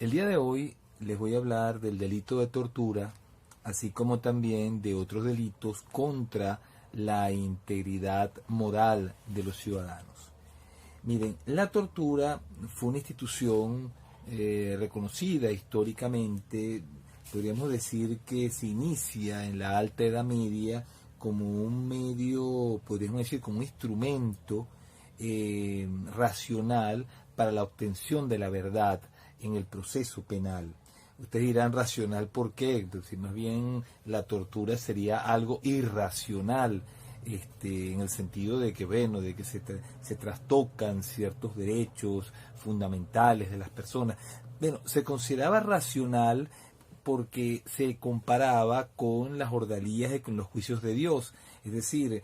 El día de hoy les voy a hablar del delito de tortura, así como también de otros delitos contra la integridad moral de los ciudadanos. Miren, la tortura fue una institución reconocida históricamente. Podríamos decir que se inicia en la Alta Edad Media como un medio, podríamos decir, como un instrumento racional para la obtención de la verdad en el proceso penal. Ustedes dirán racional, ¿por qué? Si más bien la tortura sería algo irracional, en el sentido de que, bueno, de que se trastocan ciertos derechos fundamentales de las personas. Bueno, se consideraba racional porque se comparaba con las ordalías y con los juicios de Dios. Es decir,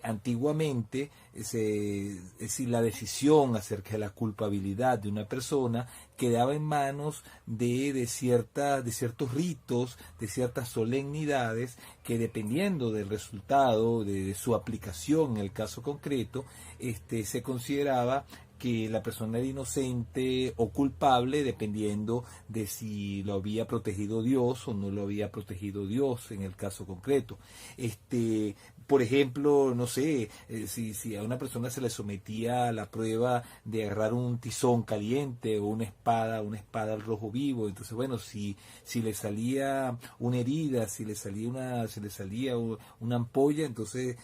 antiguamente, es decir, la decisión acerca de la culpabilidad de una persona quedaba en manos de ciertos ritos, de ciertas solemnidades, que dependiendo del resultado, de su aplicación en el caso concreto, se consideraba que la persona era inocente o culpable dependiendo de si lo había protegido Dios o no lo había protegido Dios en el caso concreto. Por ejemplo, no sé, si a una persona se le sometía a la prueba de agarrar un tizón caliente o una espada al rojo vivo, entonces bueno, si le salía una herida, si le salía una ampolla, entonces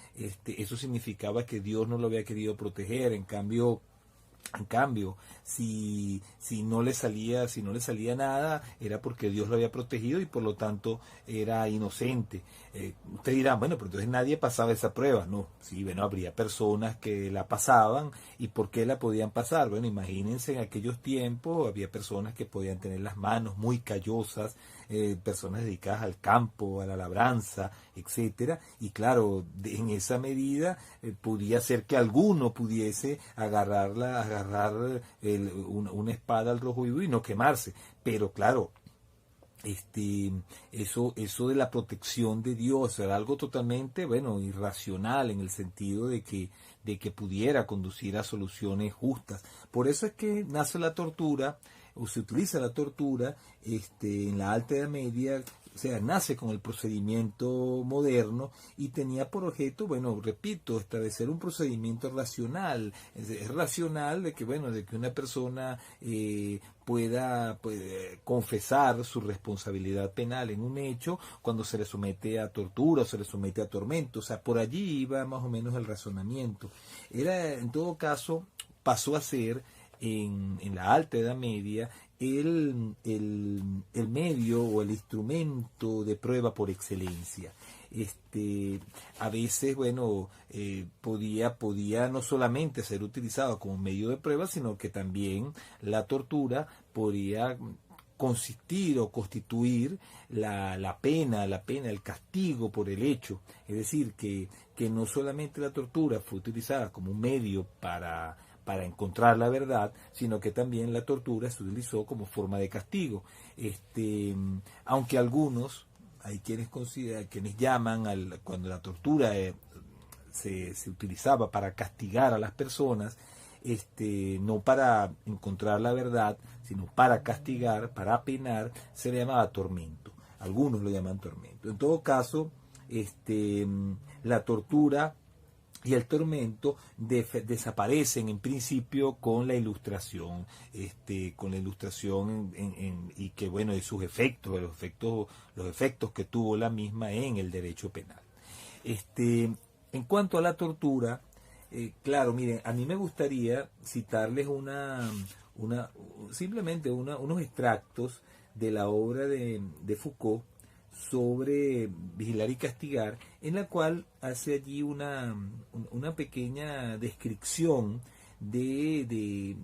eso significaba que Dios no lo había querido proteger. En cambio, si no le salía nada, era porque Dios lo había protegido y por lo tanto era inocente. Ustedes dirán, bueno, pero entonces nadie pasaba esa prueba. No, sí, bueno, habría personas que la pasaban. ¿Y por qué la podían pasar? Bueno, imagínense, en aquellos tiempos había personas que podían tener las manos muy callosas, personas dedicadas al campo, a la labranza, etcétera, y claro, en esa medida podía ser que alguno pudiese agarrar una espada al rojo vivo y no quemarse, pero claro, eso de la protección de Dios era algo totalmente, bueno, irracional, en el sentido de que pudiera conducir a soluciones justas. Por eso es que nace la tortura, o se utiliza la tortura, en la Alta Edad Media. O sea, nace con el procedimiento moderno y tenía por objeto, bueno, repito, establecer un procedimiento racional. Es racional de que, bueno, de que una persona pueda confesar su responsabilidad penal en un hecho cuando se le somete a tortura o se le somete a tormento. O sea, por allí iba más o menos el razonamiento. En todo caso, pasó a ser en la Alta Edad Media el medio o el instrumento de prueba por excelencia. A veces, bueno, podía no solamente ser utilizado como medio de prueba, sino que también la tortura podía consistir o constituir la pena, el castigo por el hecho. Es decir, que no solamente la tortura fue utilizada como un medio para encontrar la verdad, sino que también la tortura se utilizó como forma de castigo. Aunque hay quienes llaman cuando la tortura se utilizaba para castigar a las personas, no para encontrar la verdad, sino para castigar, para penar, se le llamaba tormento. Algunos lo llaman tormento. En todo caso, la tortura y el tormento desaparecen en principio con la ilustración, y que bueno, de sus efectos, los efectos que tuvo la misma en el derecho penal. En cuanto a la tortura, claro, miren, a mí me gustaría citarles simplemente unos extractos de la obra de Foucault sobre Vigilar y Castigar, en la cual hace allí una pequeña descripción del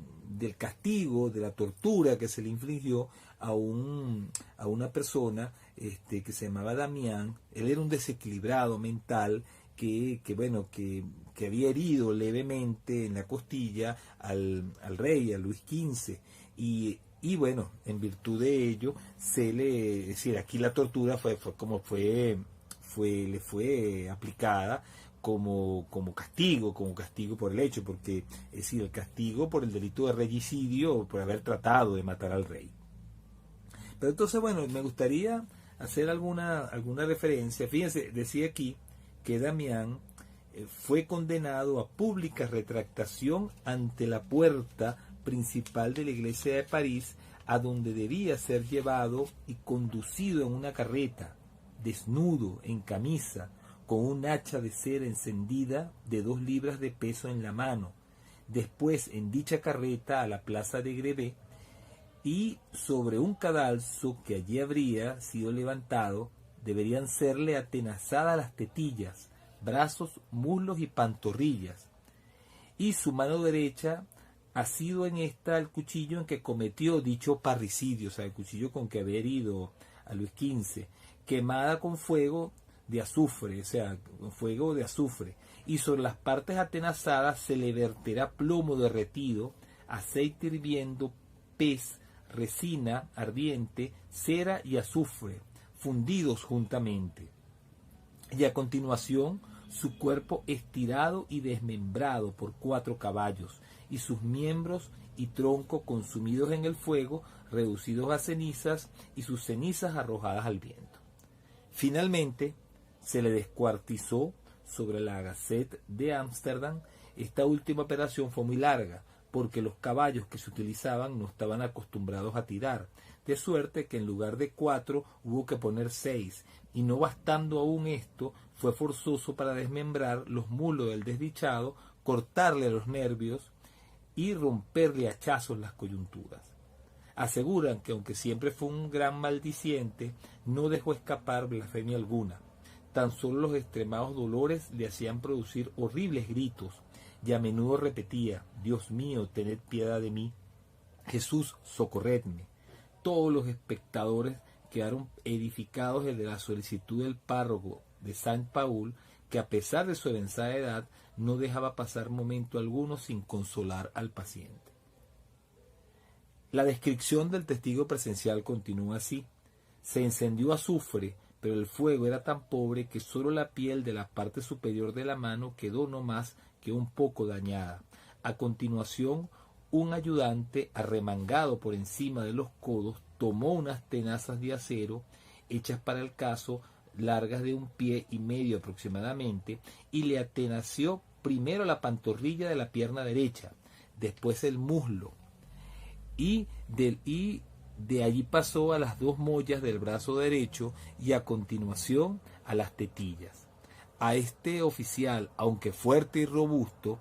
castigo, de la tortura que se le infligió a una persona que se llamaba Damián. Él era un desequilibrado mental que había herido levemente en la costilla al rey, a Luis XV, y bueno, en virtud de ello, es decir, aquí la tortura le fue aplicada como castigo por el hecho, porque es decir, el castigo por el delito de regicidio, por haber tratado de matar al rey. Pero entonces, bueno, me gustaría hacer alguna referencia. Fíjense, decía aquí que Damián fue condenado a pública retractación ante la puerta principal de la iglesia de París, a donde debía ser llevado y conducido en una carreta, desnudo, en camisa, con un hacha de cera encendida de 2 libras de peso en la mano. Después, en dicha carreta, a la plaza de Greve, y sobre un cadalso que allí habría sido levantado, deberían serle atenazadas las tetillas, brazos, muslos y pantorrillas, y su mano derecha ha sido en esta el cuchillo en que cometió dicho parricidio, o sea, el cuchillo con que había herido a Luis XV, quemada con fuego de azufre, o sea, con fuego de azufre, y sobre las partes atenazadas se le verterá plomo derretido, aceite hirviendo, pez, resina ardiente, cera y azufre, fundidos juntamente. Y a continuación, su cuerpo estirado y desmembrado por 4 caballos, y sus miembros y tronco consumidos en el fuego, reducidos a cenizas, y sus cenizas arrojadas al viento. Finalmente, se le descuartizó sobre la Gazette de Ámsterdam. Esta última operación fue muy larga, porque los caballos que se utilizaban no estaban acostumbrados a tirar, de suerte que en lugar de 4 hubo que poner 6, y no bastando aún esto, fue forzoso para desmembrar los muslos del desdichado, cortarle los nervios y romperle a hachazos las coyunturas. Aseguran que aunque siempre fue un gran maldiciente, no dejó escapar blasfemia alguna. Tan solo los extremados dolores le hacían producir horribles gritos, y a menudo repetía: Dios mío, tened piedad de mí, Jesús, socorredme. Todos los espectadores quedaron edificados de la solicitud del párroco de Saint-Paul, que a pesar de su avanzada edad no dejaba pasar momento alguno sin consolar al paciente. La descripción del testigo presencial continúa así: se encendió azufre, pero el fuego era tan pobre que sólo la piel de la parte superior de la mano quedó no más que un poco dañada. A continuación, un ayudante, arremangado por encima de los codos, tomó unas tenazas de acero, hechas para el caso, largas de 1,5 pies aproximadamente, y le atenació primero la pantorrilla de la pierna derecha, después el muslo, y de allí pasó a las 2 mollas del brazo derecho y a continuación a las tetillas. A este oficial, aunque fuerte y robusto,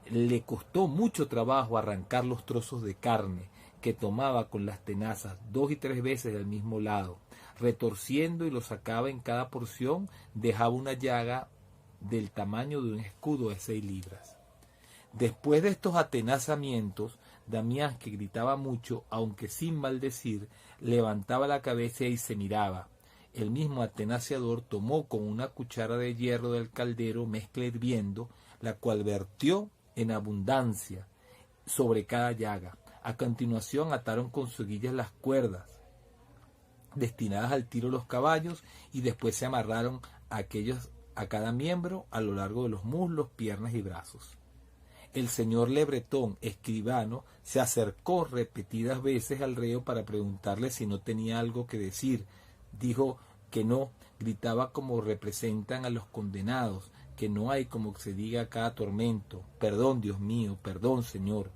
le costó mucho trabajo arrancar los trozos de carne que tomaba con las tenazas 2 y 3 veces del mismo lado. Retorciendo y lo sacaba en cada porción, dejaba una llaga del tamaño de un escudo de 6 libras. Después de estos atenazamientos, Damián, que gritaba mucho, aunque sin maldecir, levantaba la cabeza y se miraba. El mismo atenaciador tomó con una cuchara de hierro del caldero mezcla hirviendo, la cual vertió en abundancia sobre cada llaga. A continuación ataron con soguillas las cuerdas destinadas al tiro de los caballos, y después se amarraron a cada miembro a lo largo de los muslos, piernas y brazos. El señor Le Breton, escribano, se acercó repetidas veces al reo para preguntarle si no tenía algo que decir. Dijo que no, gritaba como representan a los condenados, que no hay como que se diga a cada tormento: perdón, Dios mío, perdón, Señor.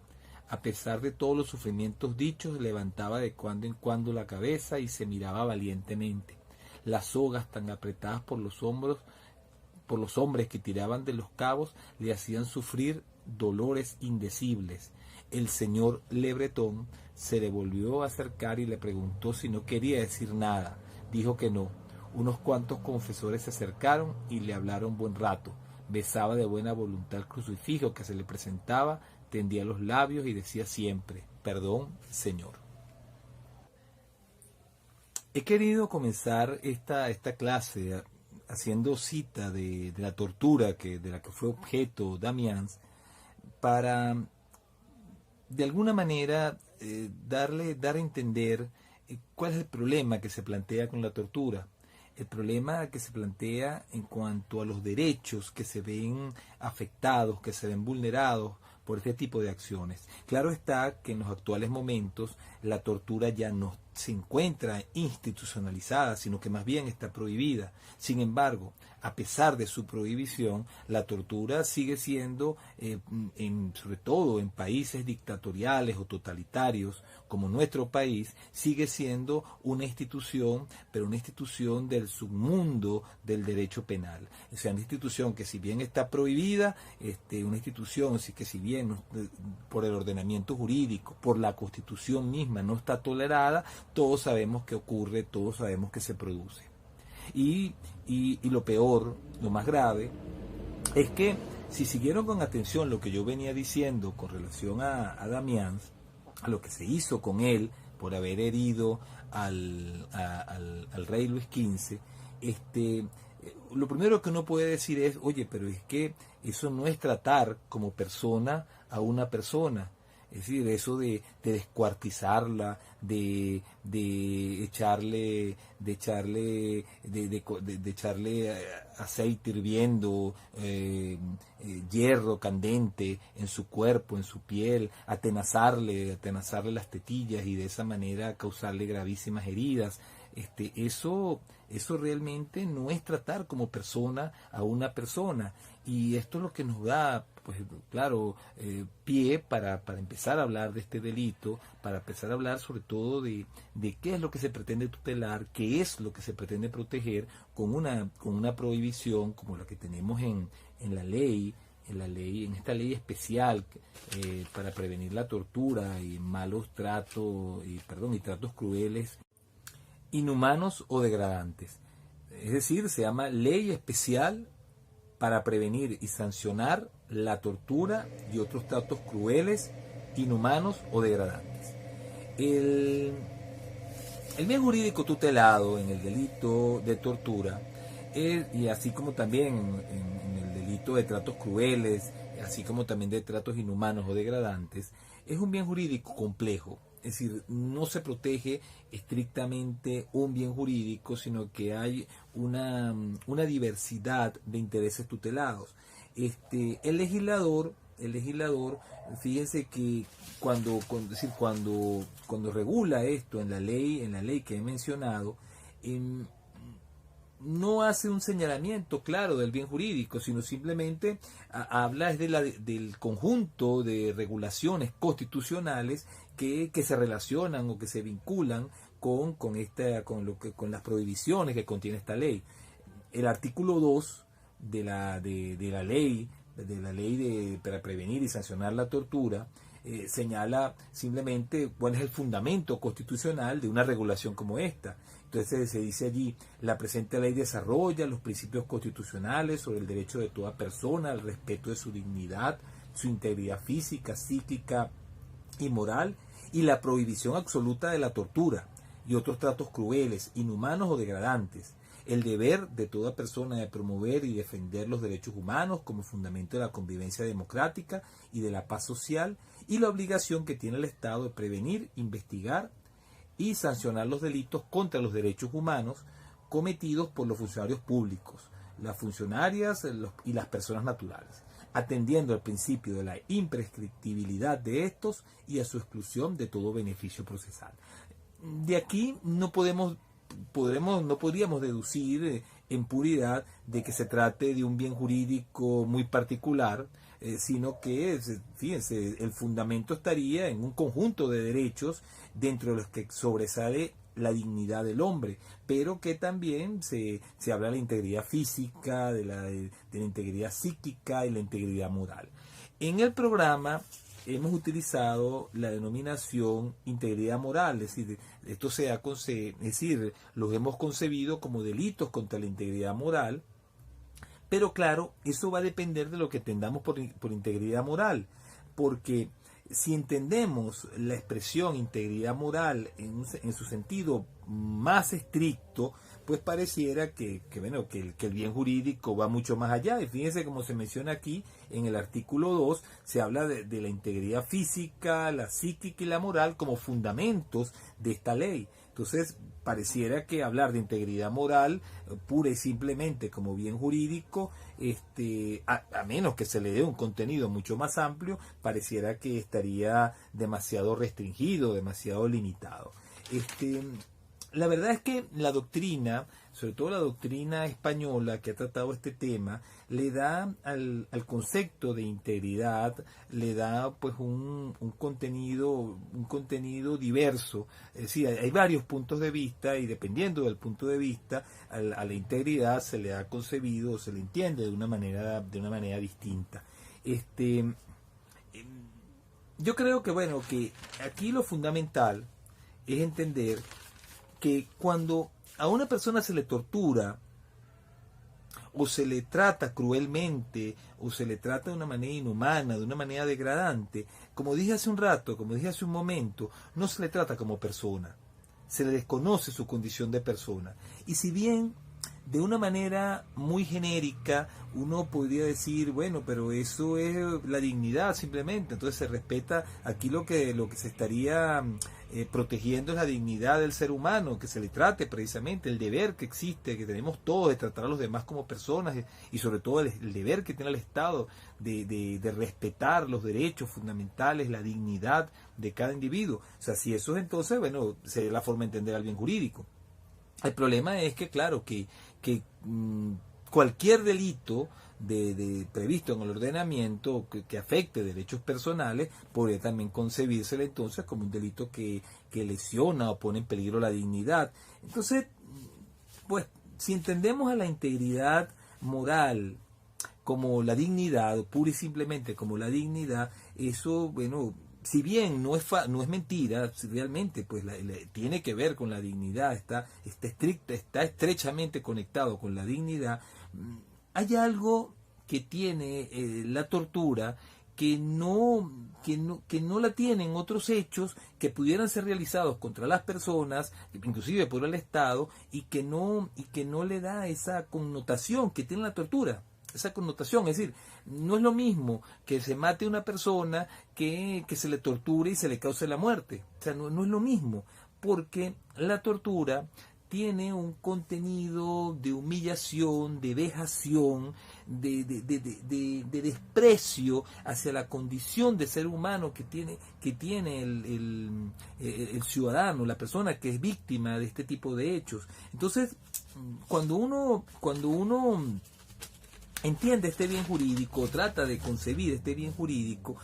A pesar de todos los sufrimientos dichos, levantaba de cuando en cuando la cabeza y se miraba valientemente. Las sogas tan apretadas por los hombres que tiraban de los cabos le hacían sufrir dolores indecibles. El señor Le Breton se le volvió a acercar y le preguntó si no quería decir nada. Dijo que no. Unos cuantos confesores se acercaron y le hablaron buen rato. Besaba de buena voluntad el crucifijo que se le presentaba, tendía los labios y decía siempre: perdón, Señor. He querido comenzar esta clase haciendo cita de la tortura de la que fue objeto Damián, para de alguna manera dar a entender cuál es el problema que se plantea con la tortura. El problema que se plantea en cuanto a los derechos que se ven afectados, que se ven vulnerados por este tipo de acciones. Claro está que en los actuales momentos la tortura ya no se encuentra institucionalizada, sino que más bien está prohibida. Sin embargo, a pesar de su prohibición, la tortura sigue siendo, sobre todo en países dictatoriales o totalitarios como nuestro país, sigue siendo una institución, pero una institución del submundo del derecho penal. O sea, una institución que si bien está prohibida, una institución que si bien por el ordenamiento jurídico, por la Constitución misma no está tolerada, todos sabemos que ocurre, todos sabemos que se produce. Y lo peor, lo más grave, es que si siguieron con atención lo que yo venía diciendo con relación a Damián, a lo que se hizo con él por haber herido al rey Luis XV, lo primero que uno puede decir es, oye, pero es que eso no es tratar como persona a una persona. Es decir, eso de descuartizarla, de echarle aceite hirviendo, hierro candente en su cuerpo, en su piel, atenazarle las tetillas y de esa manera causarle gravísimas heridas. Eso realmente no es tratar como persona a una persona, y esto es lo que nos da, pues claro, pie para empezar a hablar de este delito, para empezar a hablar sobre todo de qué es lo que se pretende tutelar, qué es lo que se pretende proteger con una prohibición como la que tenemos en esta ley especial para prevenir la tortura y malos tratos y tratos crueles, inhumanos o degradantes. Es decir, se llama Ley Especial para prevenir y sancionar la tortura y otros tratos crueles, inhumanos o degradantes. El bien jurídico tutelado en el delito de tortura, y así como también en el delito de tratos crueles, así como también de tratos inhumanos o degradantes, es un bien jurídico complejo. Es decir, no se protege estrictamente un bien jurídico, sino que hay una diversidad de intereses tutelados. El legislador, fíjense que cuando regula esto en la ley que he mencionado, no hace un señalamiento claro del bien jurídico, sino simplemente habla del conjunto de regulaciones constitucionales que se relacionan o que se vinculan con las prohibiciones que contiene esta ley. El artículo 2 de la ley para prevenir y sancionar la tortura señala simplemente cuál es el fundamento constitucional de una regulación como esta. Entonces se dice allí: la presente ley desarrolla los principios constitucionales sobre el derecho de toda persona al respeto de su dignidad, su integridad física, psíquica y moral, y la prohibición absoluta de la tortura y otros tratos crueles, inhumanos o degradantes, el deber de toda persona de promover y defender los derechos humanos como fundamento de la convivencia democrática y de la paz social, y la obligación que tiene el Estado de prevenir, investigar y sancionar los delitos contra los derechos humanos cometidos por los funcionarios públicos, las funcionarias y las personas naturales, atendiendo al principio de la imprescriptibilidad de estos y a su exclusión de todo beneficio procesal. De aquí no podríamos deducir en puridad de que se trate de un bien jurídico muy particular, sino que, fíjense, el fundamento estaría en un conjunto de derechos dentro de los que sobresale la dignidad del hombre, pero que también se habla de la integridad física, de la integridad psíquica y la integridad moral. En el programa hemos utilizado la denominación integridad moral, es decir, los hemos concebido como delitos contra la integridad moral, pero claro, eso va a depender de lo que entendamos por integridad moral, porque si entendemos la expresión integridad moral en su sentido más estricto, pues pareciera bueno, que el bien jurídico va mucho más allá. Y fíjense como se menciona aquí en el artículo 2, se habla de la integridad física, la psíquica y la moral como fundamentos de esta ley. Entonces, pareciera que hablar de integridad moral pura y simplemente como bien jurídico, a menos que se le dé un contenido mucho más amplio, pareciera que estaría demasiado restringido, demasiado limitado. La verdad es que la doctrina, sobre todo la doctrina española que ha tratado este tema, le da al concepto de integridad, le da pues un contenido diverso. Es decir, hay varios puntos de vista y dependiendo del punto de vista, a la integridad se le ha concebido, se le entiende de una manera distinta. Yo creo que bueno, que aquí lo fundamental es entender que cuando a una persona se le tortura o se le trata cruelmente o se le trata de una manera inhumana, de una manera degradante, como dije hace un rato, como dije hace un momento, no se le trata como persona, se le desconoce su condición de persona. Y si bien de una manera muy genérica uno podría decir, bueno, pero eso es la dignidad simplemente, entonces se respeta aquí lo que se estaría protegiendo es la dignidad del ser humano, que se le trate precisamente el deber que existe, que tenemos todos de tratar a los demás como personas y sobre todo el deber que tiene el Estado de respetar los derechos fundamentales, la dignidad de cada individuo. O sea, si eso es entonces, bueno, sería la forma de entender al bien jurídico. El problema es que, claro, que cualquier delito previsto en el ordenamiento que afecte derechos personales podría también concebírsele entonces como un delito que lesiona o pone en peligro la dignidad. Entonces, pues, si entendemos a la integridad moral como la dignidad, pura y simplemente como la dignidad, eso, bueno, si bien no es mentira, realmente pues tiene que ver con la dignidad, está estrechamente conectado con la dignidad. Hay algo que tiene la tortura que no la tienen otros hechos que pudieran ser realizados contra las personas, inclusive por el Estado, y que no le da esa connotación que tiene la tortura. Esa connotación, es decir, no es lo mismo que se mate a una persona que se le torture y se le cause la muerte. O sea, no es lo mismo, porque la tortura tiene un contenido de humillación, de vejación, de desprecio hacia la condición de ser humano que tiene el ciudadano, la persona que es víctima de este tipo de hechos. Entonces, cuando uno entiende este bien jurídico, trata de concebir este bien jurídico,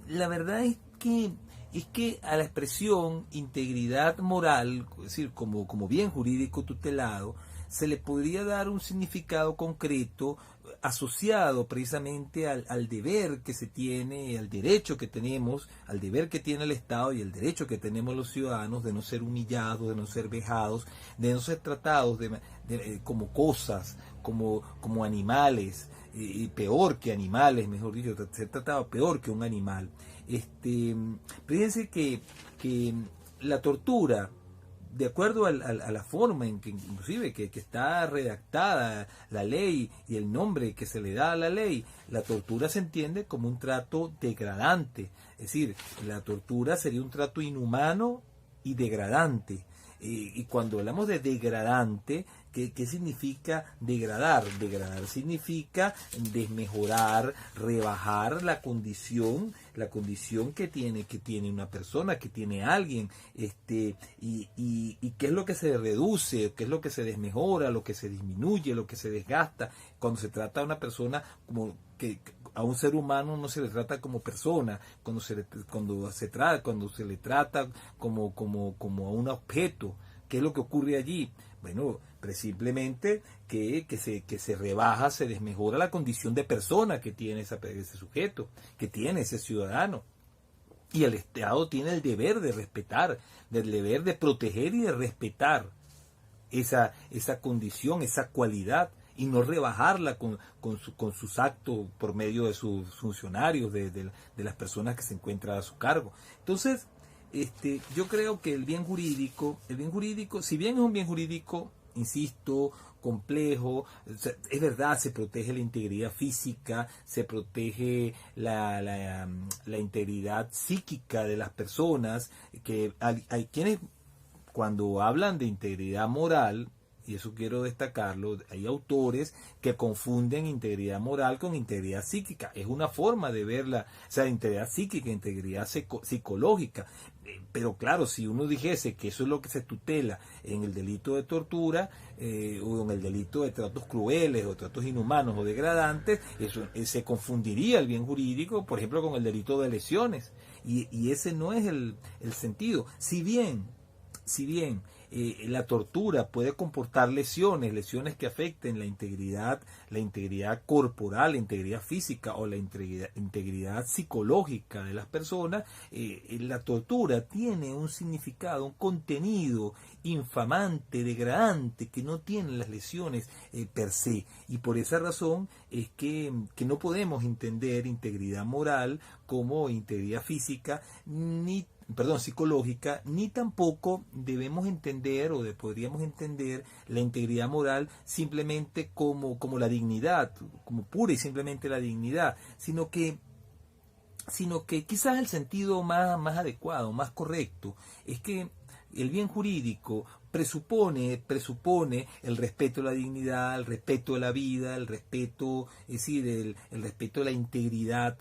la verdad es que a la expresión integridad moral, es decir, como bien jurídico tutelado, se le podría dar un significado concreto asociado precisamente al deber que se tiene, al derecho que tenemos, al deber que tiene el Estado y el derecho que tenemos los ciudadanos de no ser humillados, de no ser vejados, de no ser tratados como cosas, como animales, y peor que animales, mejor dicho, ser tratado peor que un animal. Fíjense que la tortura, de acuerdo a la forma en que inclusive que está redactada la ley y el nombre que se le da a la ley, la tortura se entiende como un trato degradante. Es decir, la tortura sería un trato inhumano y degradante. Y cuando hablamos de degradante, ¿qué significa degradar? Degradar significa desmejorar, rebajar la condición que tiene una persona, que tiene alguien, y qué es lo que se reduce, qué es lo que se desmejora, lo que se disminuye, lo que se desgasta, cuando se trata a una persona como que a un ser humano no se le trata como persona, cuando se le trata como a un objeto. ¿Qué es lo que ocurre allí? Bueno, simplemente que se rebaja, se desmejora la condición de persona que tiene ese sujeto, que tiene ese ciudadano. Y el Estado tiene el deber de respetar, el deber de proteger y de respetar esa condición, esa cualidad, y no rebajarla con sus actos por medio de sus funcionarios, de las personas que se encuentran a su cargo. Entonces, yo creo que el bien jurídico, si bien es un bien jurídico insisto, complejo. O sea, es verdad, se protege la integridad física, se protege la integridad psíquica de las personas, que hay quienes cuando hablan de integridad moral, y eso quiero destacarlo, hay autores que confunden integridad moral con integridad psíquica. Es una forma de verla, o sea, integridad psíquica, integridad psicológica. Pero claro, si uno dijese que eso es lo que se tutela en el delito de tortura o en el delito de tratos crueles o tratos inhumanos o degradantes, eso se confundiría el bien jurídico, por ejemplo, con el delito de lesiones. Y ese no es el sentido. Si bien la tortura puede comportar lesiones que afecten la integridad corporal, la integridad física o la integridad psicológica de las personas, la tortura tiene un significado, un contenido infamante, degradante, que no tienen las lesiones per se. Y por esa razón es que no podemos entender integridad moral como integridad física, psicológica, ni tampoco debemos entender podríamos entender la integridad moral simplemente como la dignidad, como pura y simplemente la dignidad, sino que quizás el sentido más adecuado, más correcto, es que el bien jurídico presupone el respeto a la dignidad, el respeto a la vida, el respeto, es decir, el respeto a la integridad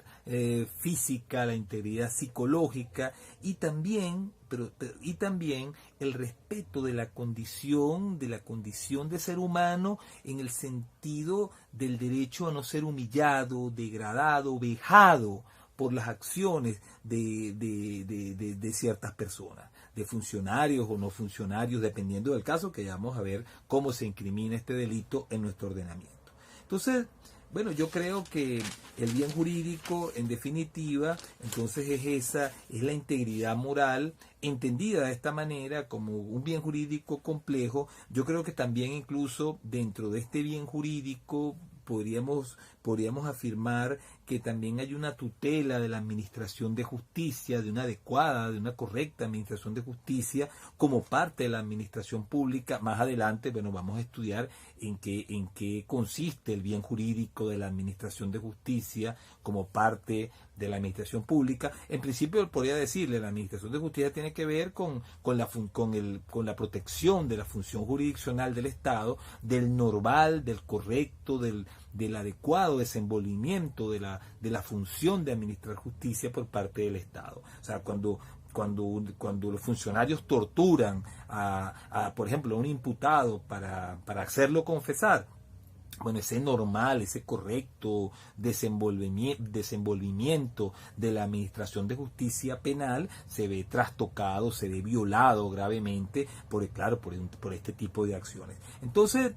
física, la integridad psicológica, y también el respeto de la condición de ser humano, en el sentido del derecho a no ser humillado, degradado, vejado por las acciones de ciertas personas, de funcionarios o no funcionarios, dependiendo del caso, que ya vamos a ver cómo se incrimina este delito en nuestro ordenamiento. Entonces, bueno, yo creo que el bien jurídico, en definitiva, entonces es la integridad moral, entendida de esta manera como un bien jurídico complejo. Yo creo que también incluso dentro de este bien jurídico podríamos afirmar que también hay una tutela de la administración de justicia, de una correcta administración de justicia como parte de la administración pública. Más adelante, bueno, vamos a estudiar en qué consiste el bien jurídico de la administración de justicia como parte de la administración pública. En principio podría decirle, la administración de justicia tiene que ver con la protección de la función jurisdiccional del Estado, del normal, del correcto, del adecuado desenvolvimiento de la función de administrar justicia por parte del Estado. O sea, cuando los funcionarios torturan por ejemplo, a un imputado para hacerlo confesar, bueno, ese normal, ese correcto desenvolvimiento de la administración de justicia penal se ve trastocado, se ve violado gravemente por este tipo de acciones. Entonces,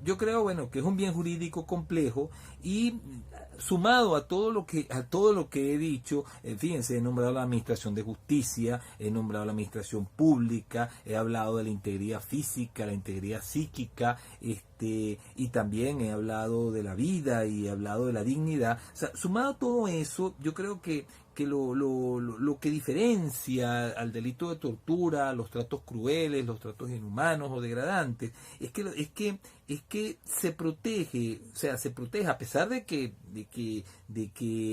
yo creo, bueno, que es un bien jurídico complejo, y sumado a todo lo que he dicho, fíjense, he nombrado la administración de justicia, he nombrado la administración pública, he hablado de la integridad física, la integridad psíquica, y también he hablado de la vida y he hablado de la dignidad. O sea, sumado a todo eso, yo creo que lo que diferencia al delito de tortura, los tratos crueles, los tratos inhumanos o degradantes, es que se protege, o sea, se protege a pesar de que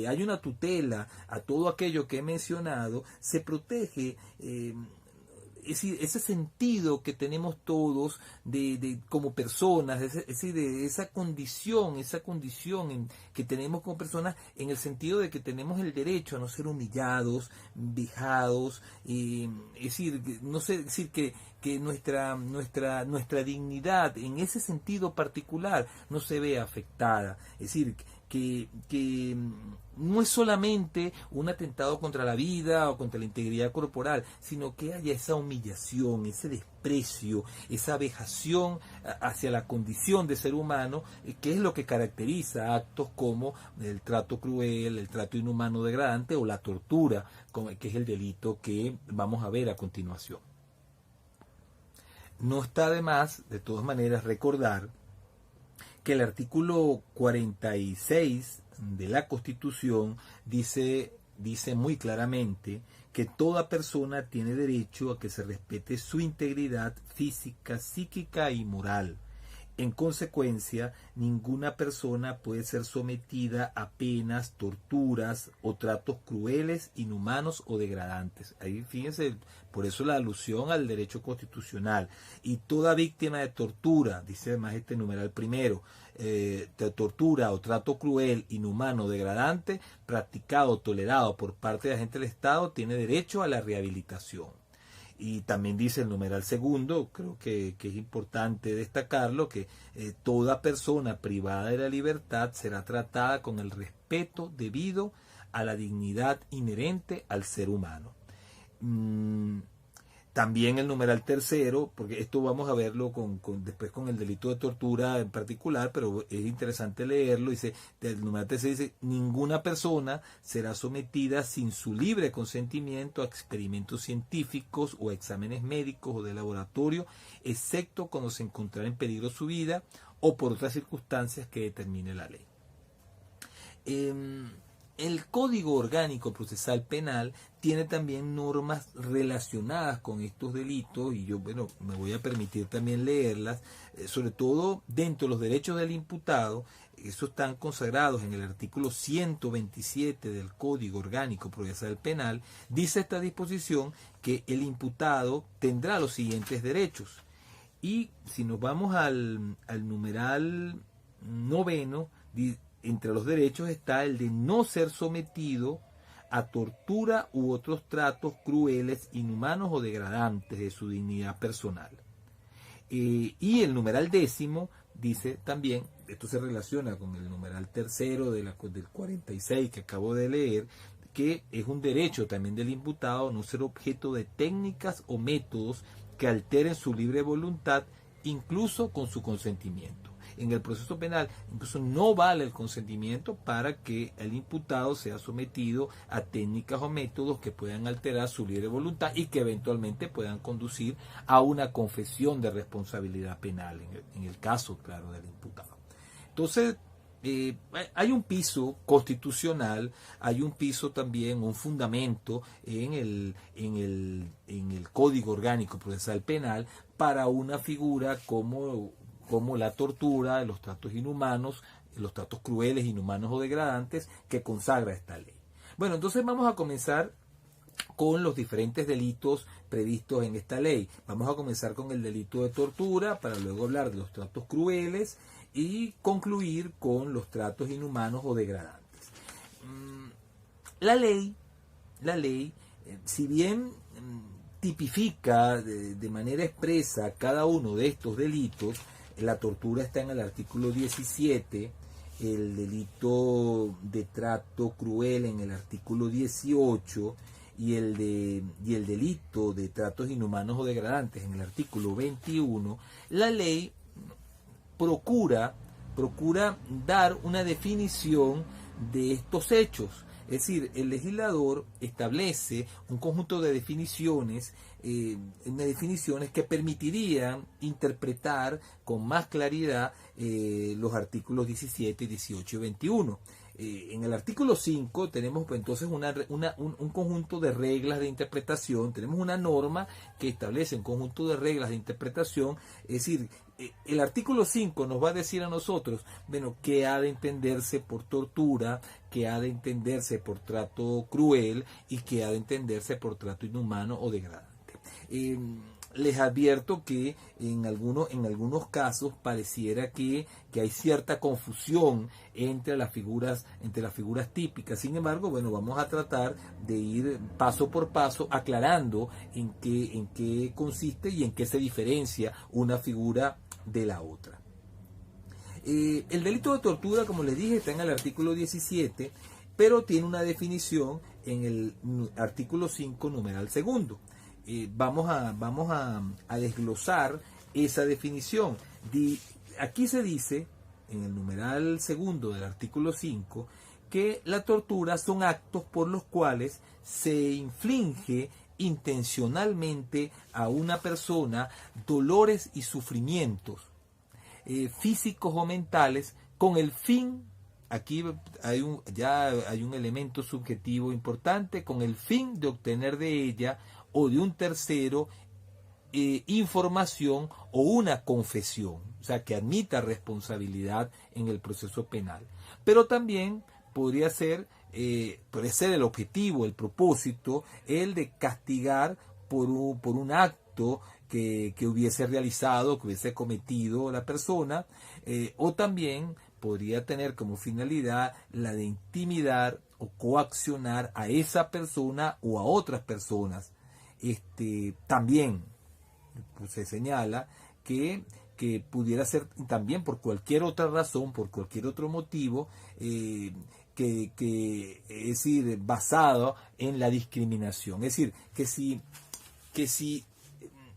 hay una tutela a todo aquello que he mencionado, se protege. Es decir, ese sentido que tenemos todos como personas, es decir, de esa condición que tenemos como personas, en el sentido de que tenemos el derecho a no ser humillados, vejados, es decir, que nuestra dignidad en ese sentido particular no se ve afectada. Es decir, que no es solamente un atentado contra la vida o contra la integridad corporal, sino que haya esa humillación, ese desprecio, esa vejación hacia la condición de ser humano, que es lo que caracteriza actos como el trato cruel, el trato inhumano degradante o la tortura, que es el delito que vamos a ver a continuación. No está de más, de todas maneras, recordar que el artículo 46 de la Constitución dice muy claramente que toda persona tiene derecho a que se respete su integridad física, psíquica y moral. En consecuencia, ninguna persona puede ser sometida a penas, torturas o tratos crueles, inhumanos o degradantes. Ahí fíjense, por eso la alusión al derecho constitucional. Y toda víctima de tortura, dice además este numeral primero, de tortura o trato cruel, inhumano o degradante, practicado o tolerado por parte de agentes del Estado, tiene derecho a la rehabilitación. Y también dice el numeral segundo, creo que es importante destacarlo, que toda persona privada de la libertad será tratada con el respeto debido a la dignidad inherente al ser humano. También el numeral tercero, porque esto vamos a verlo después con el delito de tortura en particular, pero es interesante leerlo. Dice, el numeral tercero dice, ninguna persona será sometida sin su libre consentimiento a experimentos científicos o a exámenes médicos o de laboratorio, excepto cuando se encontrará en peligro su vida o por otras circunstancias que determine la ley. El Código Orgánico Procesal Penal tiene también normas relacionadas con estos delitos y yo, me voy a permitir también leerlas, sobre todo dentro de los derechos del imputado. Esos están consagrados en el artículo 127 del Código Orgánico Procesal Penal. Dice esta disposición que el imputado tendrá los siguientes derechos. Y si nos vamos al numeral noveno, entre los derechos está el de no ser sometido a tortura u otros tratos crueles, inhumanos o degradantes de su dignidad personal. Y el numeral décimo dice también, esto se relaciona con el numeral tercero del 46 que acabo de leer, que es un derecho también del imputado no ser objeto de técnicas o métodos que alteren su libre voluntad, incluso con su consentimiento. En el proceso penal incluso no vale el consentimiento para que el imputado sea sometido a técnicas o métodos que puedan alterar su libre voluntad y que eventualmente puedan conducir a una confesión de responsabilidad penal, en el caso, claro, del imputado. Entonces, hay un piso constitucional, hay un piso también, un fundamento en el Código Orgánico Procesal Penal para una figura como la tortura, los tratos inhumanos, los tratos crueles, inhumanos o degradantes que consagra esta ley. Bueno, entonces vamos a comenzar con los diferentes delitos previstos en esta ley. Vamos a comenzar con el delito de tortura para luego hablar de los tratos crueles y concluir con los tratos inhumanos o degradantes. La ley, si bien tipifica de manera expresa cada uno de estos delitos, la tortura está en el artículo 17, el delito de trato cruel en el artículo 18 y el delito de tratos inhumanos o degradantes en el artículo 21. La ley procura dar una definición de estos hechos. Es decir, el legislador establece un conjunto de definiciones que permitirían interpretar con más claridad los artículos 17, 18 y 21. En el artículo 5 tenemos pues, entonces un conjunto de reglas de interpretación, tenemos una norma que establece un conjunto de reglas de interpretación, es decir, el artículo 5 nos va a decir a nosotros, qué ha de entenderse por tortura, qué ha de entenderse por trato cruel y qué ha de entenderse por trato inhumano o degradante. Les advierto que en algunos casos pareciera que hay cierta confusión entre las figuras típicas. Sin embargo, vamos a tratar de ir paso por paso aclarando en qué consiste y en qué se diferencia una figura de la otra. El delito de tortura, como les dije, está en el artículo 17, pero tiene una definición en el artículo 5, numeral segundo. Vamos a desglosar esa definición. Aquí se dice, en el numeral segundo del artículo 5, que la tortura son actos por los cuales se inflige intencionalmente a una persona dolores y sufrimientos físicos o mentales con el fin aquí ya hay un elemento subjetivo importante con el fin de obtener de ella o de un tercero información o una confesión, o sea, que admita responsabilidad en el proceso penal. Pero también podría ser el objetivo, el propósito, el de castigar por un acto que hubiese realizado, que hubiese cometido la persona, o también podría tener como finalidad la de intimidar o coaccionar a esa persona o a otras personas. También pues, se señala que pudiera ser también por cualquier otra razón, por cualquier otro motivo, que es decir, basado en la discriminación. Es decir, que si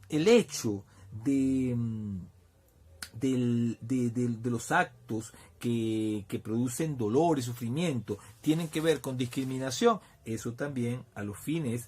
el hecho de los actos que producen dolor y sufrimiento tienen que ver con discriminación, eso también a los fines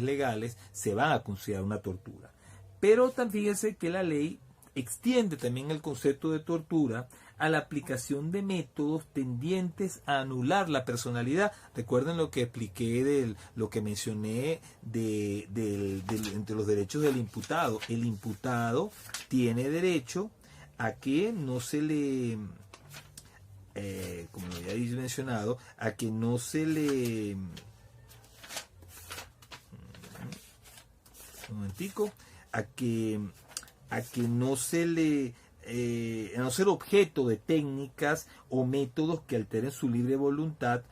legales se va a considerar una tortura. Pero también fíjense que la ley extiende también el concepto de tortura a la aplicación de métodos tendientes a anular la personalidad. Recuerden lo que expliqué, lo que mencioné entre los derechos del imputado. El imputado tiene derecho a que no se le, como ya he mencionado, a que no se le, un momentico, a que no se le, a no ser objeto de técnicas o métodos que alteren su libre voluntad,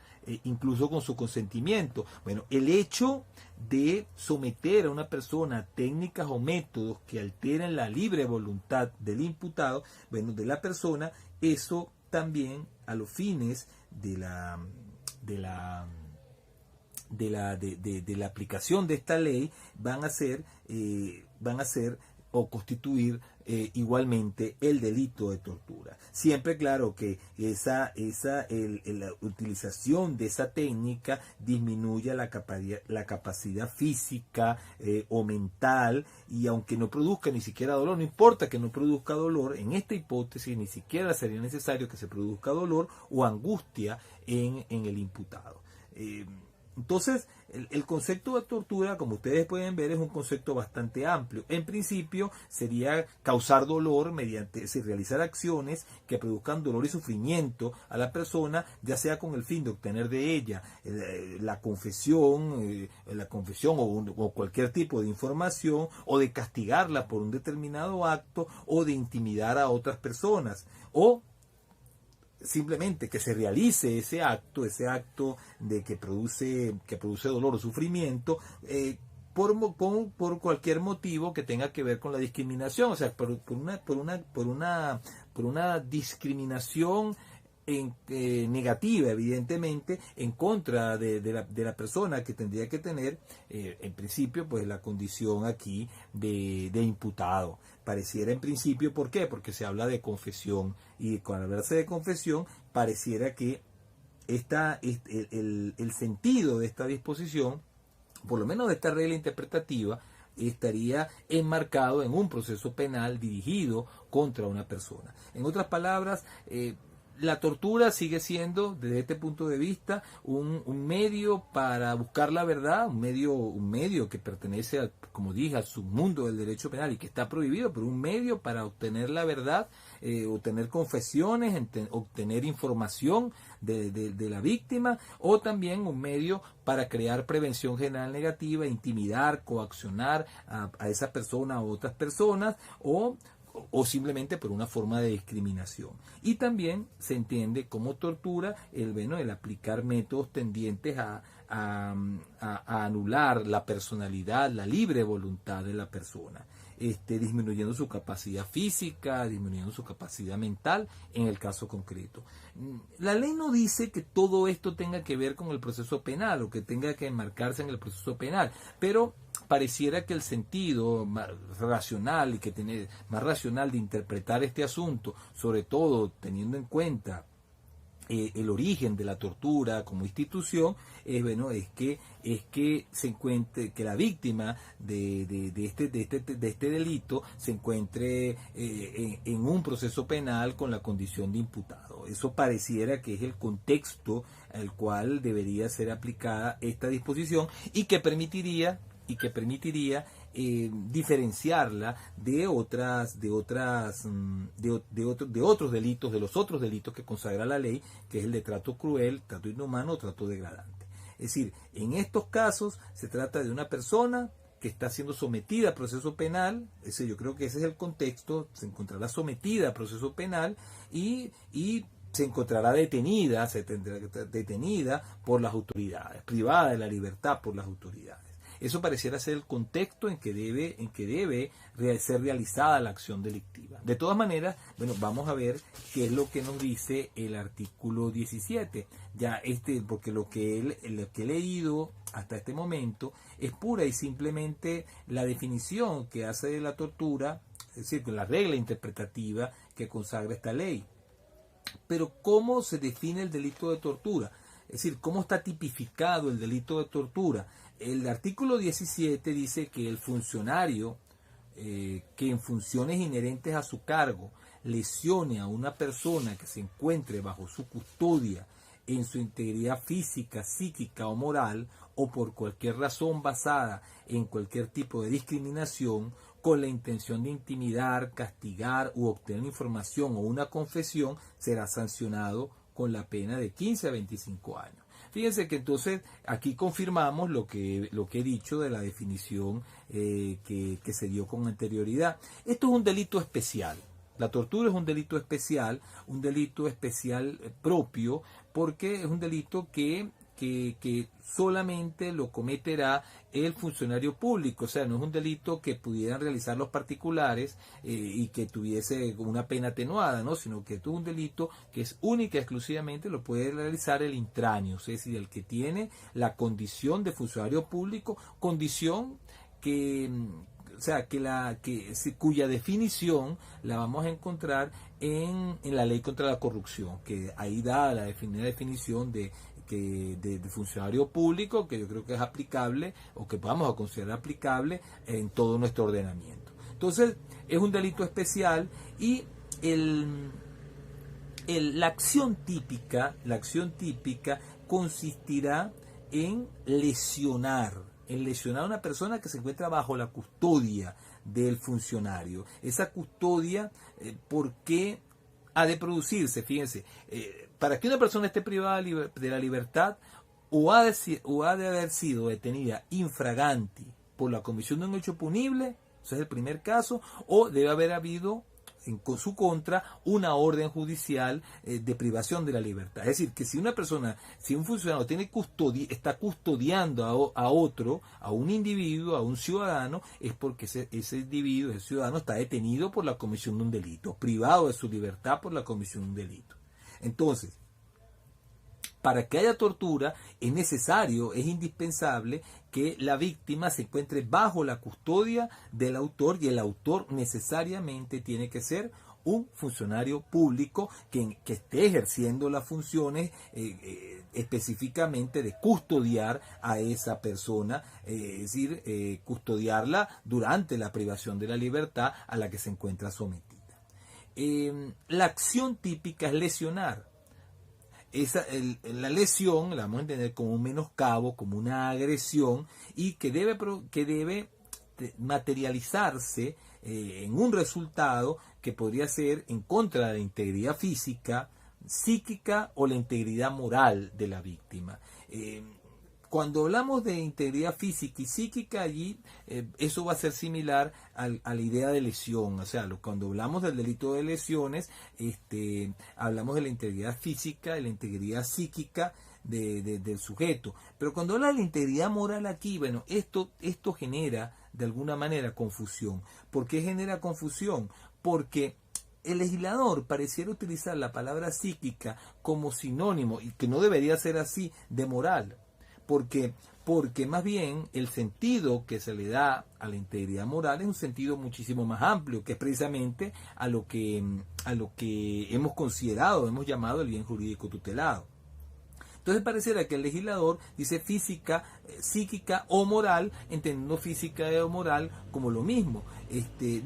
incluso con su consentimiento. Bueno, el hecho de someter a una persona a técnicas o métodos que alteren la libre voluntad del imputado, bueno, de la persona, eso también a los fines de la aplicación de esta ley van a ser o constituir igualmente el delito de tortura. Siempre claro que la utilización de esa técnica disminuye la capacidad física o mental, y aunque no produzca ni siquiera dolor, no importa que no produzca dolor, en esta hipótesis ni siquiera sería necesario que se produzca dolor o angustia en el imputado. Entonces, el concepto de tortura, como ustedes pueden ver, es un concepto bastante amplio. En principio, sería causar dolor mediante, realizar acciones que produzcan dolor y sufrimiento a la persona, ya sea con el fin de obtener de ella la confesión o cualquier tipo de información, o de castigarla por un determinado acto, o de intimidar a otras personas, o simplemente que se realice ese acto de que produce dolor o sufrimiento, por cualquier motivo que tenga que ver con la discriminación, o sea, por una discriminación negativa, evidentemente, en contra de la persona que tendría que tener, en principio, pues la condición aquí de imputado. Pareciera en principio, ¿por qué? Porque se habla de confesión, y cuando hablarse de confesión, pareciera que el sentido de esta disposición, por lo menos de esta regla interpretativa, estaría enmarcado en un proceso penal dirigido contra una persona. En otras palabras, la tortura sigue siendo, desde este punto de vista, un medio para buscar la verdad, un medio que pertenece, como dije, al submundo del derecho penal y que está prohibido, pero un medio para obtener la verdad, obtener confesiones, obtener información de la víctima, o también un medio para crear prevención general negativa, intimidar, coaccionar a esa persona a otras personas, o simplemente por una forma de discriminación. Y también se entiende como tortura el aplicar métodos tendientes a anular la personalidad, la libre voluntad de la persona, disminuyendo su capacidad física, disminuyendo su capacidad mental en el caso concreto. La ley no dice que todo esto tenga que ver con el proceso penal o que tenga que enmarcarse en el proceso penal, pero pareciera que el sentido más racional y que tiene más racional de interpretar este asunto, sobre todo teniendo en cuenta el origen de la tortura como institución es que se encuentre, que la víctima de este delito se encuentre en un proceso penal con la condición de imputado. Eso pareciera que es el contexto al cual debería ser aplicada esta disposición y que permitiría diferenciarla de otros delitos, de los otros delitos que consagra la ley, que es el de trato cruel, trato inhumano o trato degradante. Es decir, en estos casos se trata de una persona que está siendo sometida a proceso penal, yo creo que ese es el contexto, se encontrará sometida a proceso penal y se encontrará detenida por las autoridades, privada de la libertad por las autoridades. Eso pareciera ser el contexto en que debe ser realizada la acción delictiva. De todas maneras, vamos a ver qué es lo que nos dice el artículo 17. Porque lo que he leído hasta este momento es pura y simplemente la definición que hace de la tortura, es decir, la regla interpretativa que consagra esta ley. Pero ¿cómo se define el delito de tortura? Es decir, ¿cómo está tipificado el delito de tortura? El artículo 17 dice que el funcionario que en funciones inherentes a su cargo lesione a una persona que se encuentre bajo su custodia en su integridad física, psíquica o moral, o por cualquier razón basada en cualquier tipo de discriminación, con la intención de intimidar, castigar u obtener información o una confesión, será sancionado con la pena de 15 a 25 años. Fíjense que entonces aquí confirmamos lo que he dicho de la definición que se dio con anterioridad. Esto es un delito especial. La tortura es un delito especial propio, porque es un delito que solamente lo cometerá el funcionario público. O sea, no es un delito que pudieran realizar los particulares y que tuviese una pena atenuada, ¿no? Sino que es un delito que es única y exclusivamente lo puede realizar el intraneo, es decir, el que tiene la condición de funcionario público, condición cuya definición la vamos a encontrar en la ley contra la corrupción, que ahí da la definición de funcionario público, que yo creo que es aplicable o que vamos a considerar aplicable en todo nuestro ordenamiento. Entonces, es un delito especial y la acción típica consistirá en lesionar a una persona que se encuentra bajo la custodia del funcionario. Esa custodia, ¿por qué ha de producirse? Fíjense, para que una persona esté privada de la libertad, o ha de haber sido detenida infraganti por la comisión de un hecho punible, ese es el primer caso, o debe haber habido en su contra una orden judicial de privación de la libertad. Es decir, que si un funcionario está custodiando a un individuo, a un ciudadano, es porque ese individuo, ese ciudadano, está detenido por la comisión de un delito, privado de su libertad por la comisión de un delito. Entonces, para que haya tortura es indispensable que la víctima se encuentre bajo la custodia del autor, y el autor necesariamente tiene que ser un funcionario público que esté ejerciendo las funciones específicamente de custodiar a esa persona, es decir, custodiarla durante la privación de la libertad a la que se encuentra sometida. La acción típica es lesionar. La lesión la vamos a entender como un menoscabo, como una agresión, y que debe materializarse en un resultado que podría ser en contra de la integridad física, psíquica o la integridad moral de la víctima. Cuando hablamos de integridad física y psíquica, allí eso va a ser similar a la idea de lesión. O sea, cuando hablamos del delito de lesiones, hablamos de la integridad física y la integridad psíquica del sujeto. Pero cuando habla de la integridad moral aquí, esto genera de alguna manera confusión. ¿Por qué genera confusión? Porque el legislador pareciera utilizar la palabra psíquica como sinónimo, y que no debería ser así, de moral. porque porque más bien el sentido que se le da a la integridad moral es un sentido muchísimo más amplio, que es precisamente a lo que hemos considerado, hemos llamado el bien jurídico tutelado. Entonces pareciera que el legislador dice física, psíquica o moral, entendiendo física o moral como lo mismo.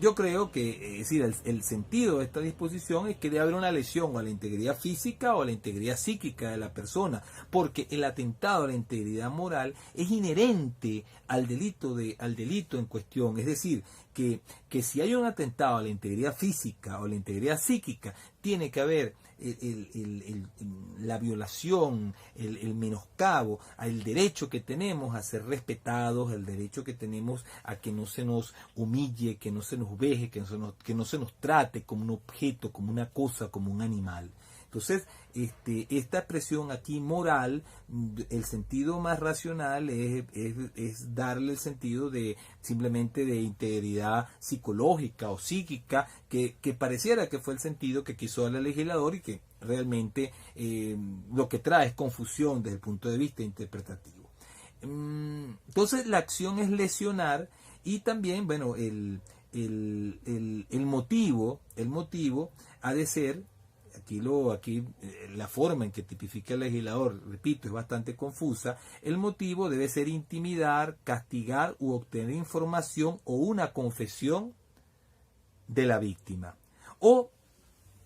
Yo creo que, es decir, el sentido de esta disposición es que debe haber una lesión a la integridad física o a la integridad psíquica de la persona, porque el atentado a la integridad moral es inherente al delito en cuestión. Es decir, que si hay un atentado a la integridad física o a la integridad psíquica, tiene que haber la violación, el menoscabo al derecho que tenemos a ser respetados, el derecho que tenemos a que no se nos humille, que no se nos veje, que no se nos trate como un objeto, como una cosa, como un animal. Entonces, esta expresión aquí moral, el sentido más racional es darle el sentido de simplemente de integridad psicológica o psíquica, que pareciera que fue el sentido que quiso dar el legislador y que realmente lo que trae es confusión desde el punto de vista interpretativo. Entonces, la acción es lesionar y también, bueno, el motivo ha de ser. Aquí la forma en que tipifica el legislador, repito, es bastante confusa. El motivo debe ser intimidar, castigar u obtener información o una confesión de la víctima. O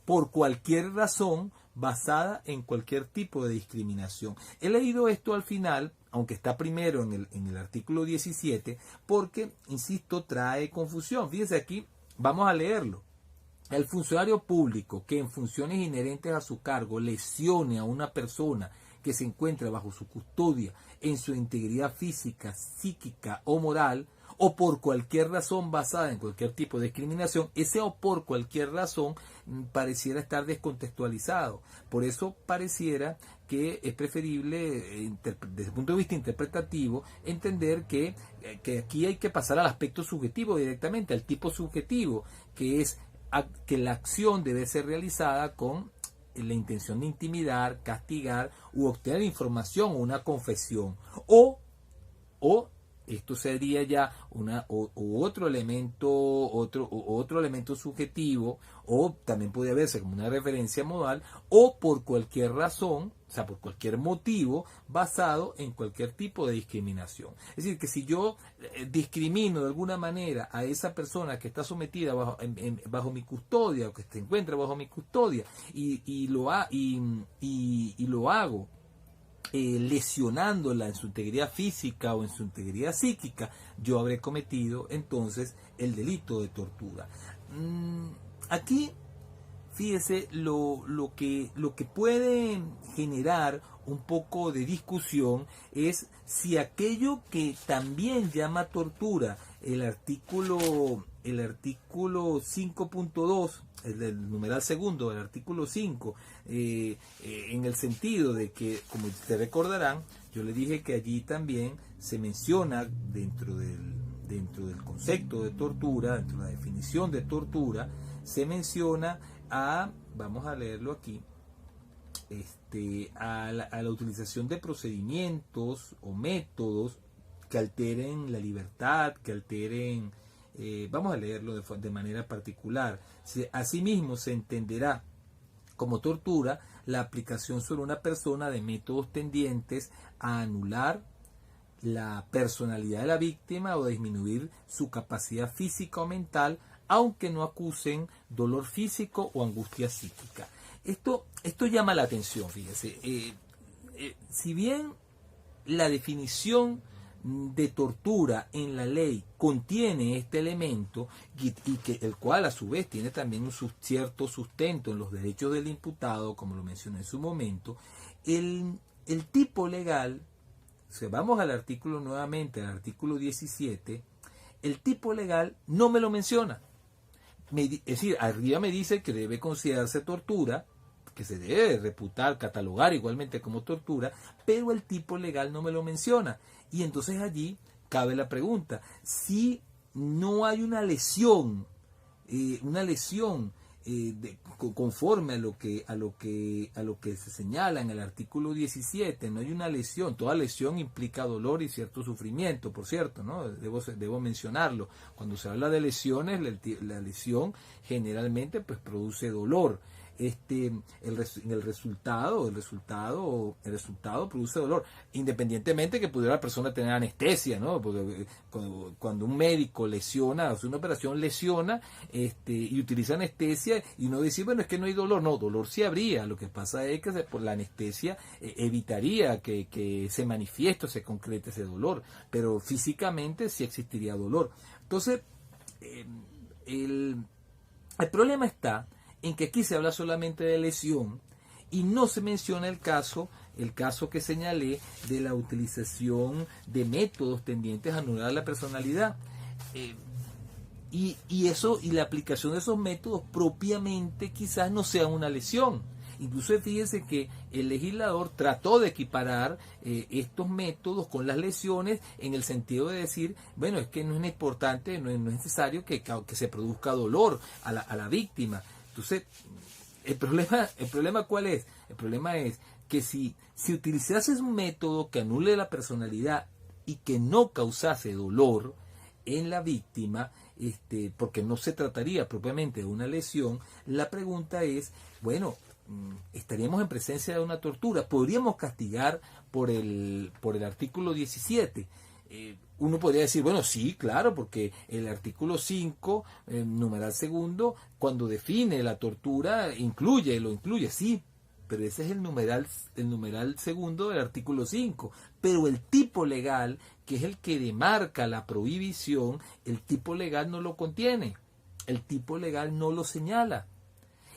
por cualquier razón basada en cualquier tipo de discriminación. He leído esto al final, aunque está primero en el artículo 17, porque, insisto, trae confusión. Fíjense aquí, vamos a leerlo. El funcionario público que en funciones inherentes a su cargo lesione a una persona que se encuentra bajo su custodia en su integridad física, psíquica o moral, o por cualquier razón basada en cualquier tipo de discriminación, ese o por cualquier razón pareciera estar descontextualizado. Por eso pareciera que es preferible, desde el punto de vista interpretativo, entender que aquí hay que pasar al aspecto subjetivo directamente, al tipo subjetivo, que es que la acción debe ser realizada con la intención de intimidar, castigar u obtener información o una confesión. O esto sería ya otro elemento subjetivo, o también puede verse como una referencia modal, o por cualquier razón, o sea, por cualquier motivo basado en cualquier tipo de discriminación. Es decir, que si yo discrimino de alguna manera a esa persona que está sometida bajo mi custodia o que se encuentra bajo mi custodia y lo hago lesionándola en su integridad física o en su integridad psíquica, yo habré cometido entonces el delito de tortura. Aquí, fíjese, lo que puede generar un poco de discusión es si aquello que también llama tortura, el artículo 5.2, el numeral segundo del artículo 5, en el sentido de que, como ustedes recordarán, yo le dije que allí también se menciona dentro del concepto de tortura, dentro de la definición de tortura, se menciona vamos a leerlo aquí, a la utilización de procedimientos o métodos que alteren la libertad, que alteren, vamos a leerlo de manera particular. Asimismo, se entenderá como tortura la aplicación sobre una persona de métodos tendientes a anular la personalidad de la víctima o a disminuir su capacidad física o mental, aunque no acusen dolor físico o angustia psíquica. Esto llama la atención, fíjese. Si bien la definición de tortura en la ley contiene este elemento y que el cual a su vez tiene también un cierto sustento en los derechos del imputado, como lo mencioné en su momento, el tipo legal, si vamos al artículo nuevamente, al artículo 17, el tipo legal no me lo menciona. Es decir, arriba me dice que debe considerarse tortura, que se debe reputar, catalogar igualmente como tortura, pero el tipo legal no me lo menciona. Y entonces allí cabe la pregunta, si no hay una lesión conforme a lo que se señala en el artículo 17, no hay una lesión. Toda lesión implica dolor y cierto sufrimiento, por cierto, ¿no? Debo mencionarlo. Cuando se habla de lesiones, la lesión generalmente pues produce dolor. El resultado produce dolor, independientemente que pudiera la persona tener anestesia, ¿no? Porque cuando un médico lesiona, hace una operación, lesiona, y utiliza anestesia, y uno dice, bueno, es que no hay dolor. No, dolor sí habría. Lo que pasa es que por la anestesia evitaría que se manifieste o se concrete ese dolor, pero físicamente sí existiría dolor. Entonces, el problema está en que aquí se habla solamente de lesión y no se menciona el caso que señalé de la utilización de métodos tendientes a anular la personalidad. Y la aplicación de esos métodos propiamente quizás no sea una lesión. Incluso fíjense que el legislador trató de equiparar estos métodos con las lesiones, en el sentido de decir, bueno, es que no es importante, no es necesario que se produzca dolor a la víctima. Entonces, ¿el problema cuál es? El problema es que si utilizases un método que anule la personalidad y que no causase dolor en la víctima, porque no se trataría propiamente de una lesión, la pregunta es, bueno, estaríamos en presencia de una tortura. ¿Podríamos castigar por el artículo 17? Uno podría decir, bueno, sí, claro, porque el artículo 5, numeral segundo, cuando define la tortura, lo incluye, sí, pero ese es el numeral segundo del artículo 5. Pero el tipo legal, que es el que demarca la prohibición, el tipo legal no lo contiene, el tipo legal no lo señala.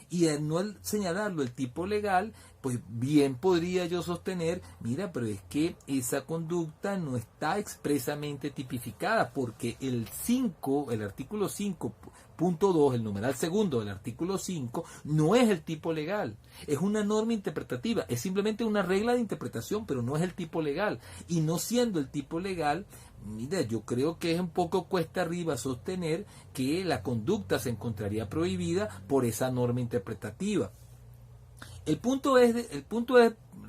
Y al no señalarlo el tipo legal, pues bien podría yo sostener, mira, pero es que esa conducta no está expresamente tipificada, porque el artículo 5.2, el numeral segundo del artículo 5, no es el tipo legal, es una norma interpretativa, es simplemente una regla de interpretación, pero no es el tipo legal. Y no siendo el tipo legal, mira, yo creo que es un poco cuesta arriba sostener que la conducta se encontraría prohibida por esa norma interpretativa. El punto es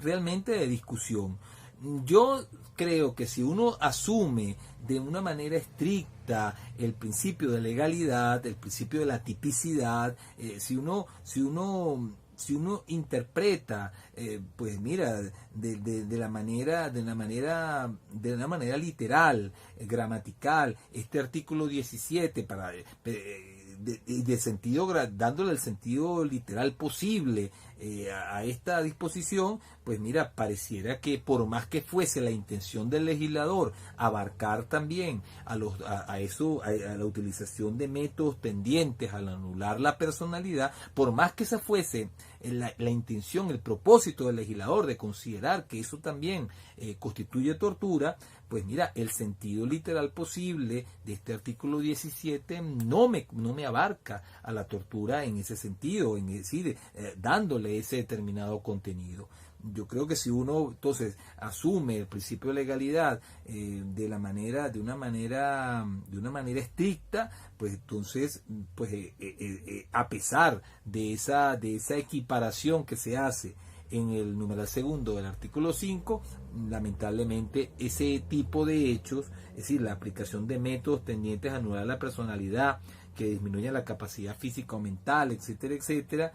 realmente de discusión. Yo creo que si uno asume de una manera estricta el principio de legalidad, el principio de la tipicidad, si uno interpreta, pues mira, de una manera literal, gramatical, este artículo 17 dándole el sentido literal posible a esta disposición, pues mira, pareciera que por más que fuese la intención del legislador abarcar también a la utilización de métodos tendientes a anular la personalidad, por más que esa fuese la intención, el propósito del legislador de considerar que eso también constituye tortura, pues mira, el sentido literal posible de este artículo 17 no me abarca a la tortura en ese sentido, en decir, dándole ese determinado contenido. Yo creo que si uno entonces asume el principio de legalidad de una manera estricta, pues entonces, pues a pesar de esa equiparación que se hace en el numeral segundo del artículo 5, lamentablemente ese tipo de hechos, es decir, la aplicación de métodos tendientes a anular la personalidad, que disminuyan la capacidad física o mental, etcétera, etcétera,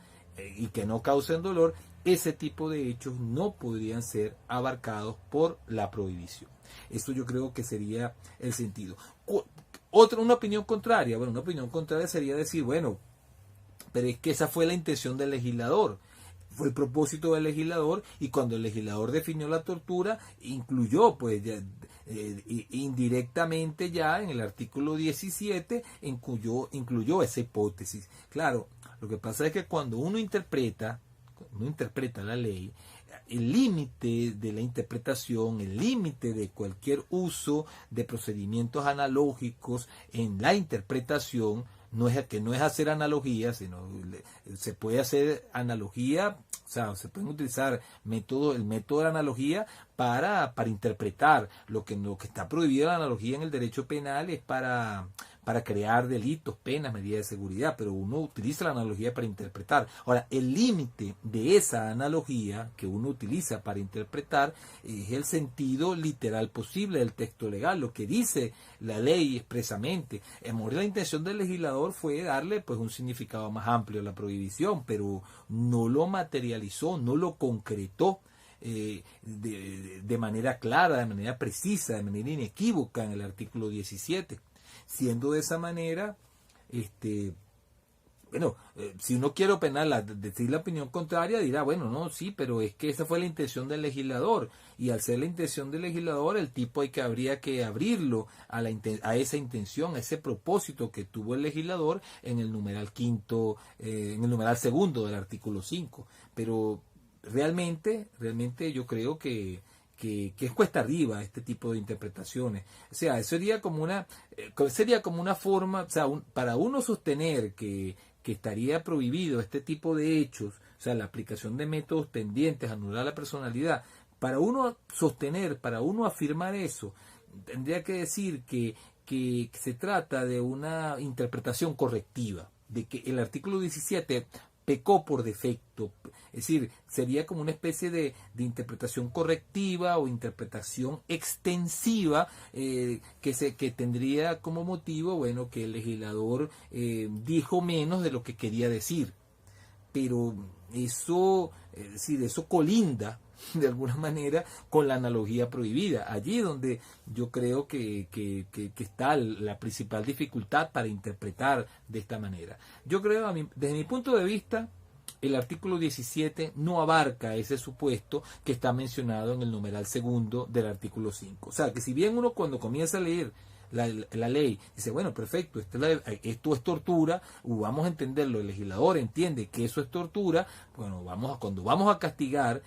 y que no causen dolor, ese tipo de hechos no podrían ser abarcados por la prohibición. Esto yo creo que sería el sentido. Una opinión contraria, una opinión contraria sería decir, bueno, pero es que esa fue la intención del legislador, fue el propósito del legislador, y cuando el legislador definió la tortura, incluyó, pues, indirectamente ya en el artículo 17, incluyó esa hipótesis. Claro, lo que pasa es que cuando uno interpreta la ley, el límite de la interpretación, el límite de cualquier uso de procedimientos analógicos en la interpretación, no es hacer analogías, sino se puede hacer analogía, o sea, se pueden utilizar el método de analogía para interpretar lo que está prohibido. La analogía en el derecho penal es para para crear delitos, penas, medidas de seguridad, pero uno utiliza la analogía para interpretar. Ahora, el límite de esa analogía que uno utiliza para interpretar es el sentido literal posible del texto legal, lo que dice la ley expresamente. La intención del legislador fue darle pues un significado más amplio a la prohibición, pero no lo materializó, no lo concretó de manera clara, de manera precisa, de manera inequívoca en el artículo 17. Siendo de esa manera, si uno quiere opinar, decir la opinión contraria, dirá, bueno, no, sí, pero es que esa fue la intención del legislador, y al ser la intención del legislador, el tipo habría que abrirlo a esa intención, a ese propósito que tuvo el legislador en el numeral quinto, en el numeral segundo del artículo 5. Pero realmente yo creo que es cuesta arriba este tipo de interpretaciones. O sea, sería como una forma, o sea, para uno sostener que estaría prohibido este tipo de hechos, o sea, la aplicación de métodos tendientes a anular la personalidad, para uno sostener, para uno afirmar eso, tendría que decir que se trata de una interpretación correctiva, de que el artículo 17 pecó por defecto, es decir, sería como una especie de interpretación correctiva o interpretación extensiva que tendría como motivo, bueno, que el legislador dijo menos de lo que quería decir. Pero eso, es decir, eso colinda de alguna manera con la analogía prohibida, allí donde yo creo que está la principal dificultad para interpretar de esta manera. Yo creo, desde mi punto de vista, el artículo 17 no abarca ese supuesto que está mencionado en el numeral segundo del artículo 5. O sea, que si bien uno cuando comienza a leer la ley dice, bueno, perfecto, esto es tortura, vamos a entenderlo, el legislador entiende que eso es tortura, bueno, cuando vamos a castigar,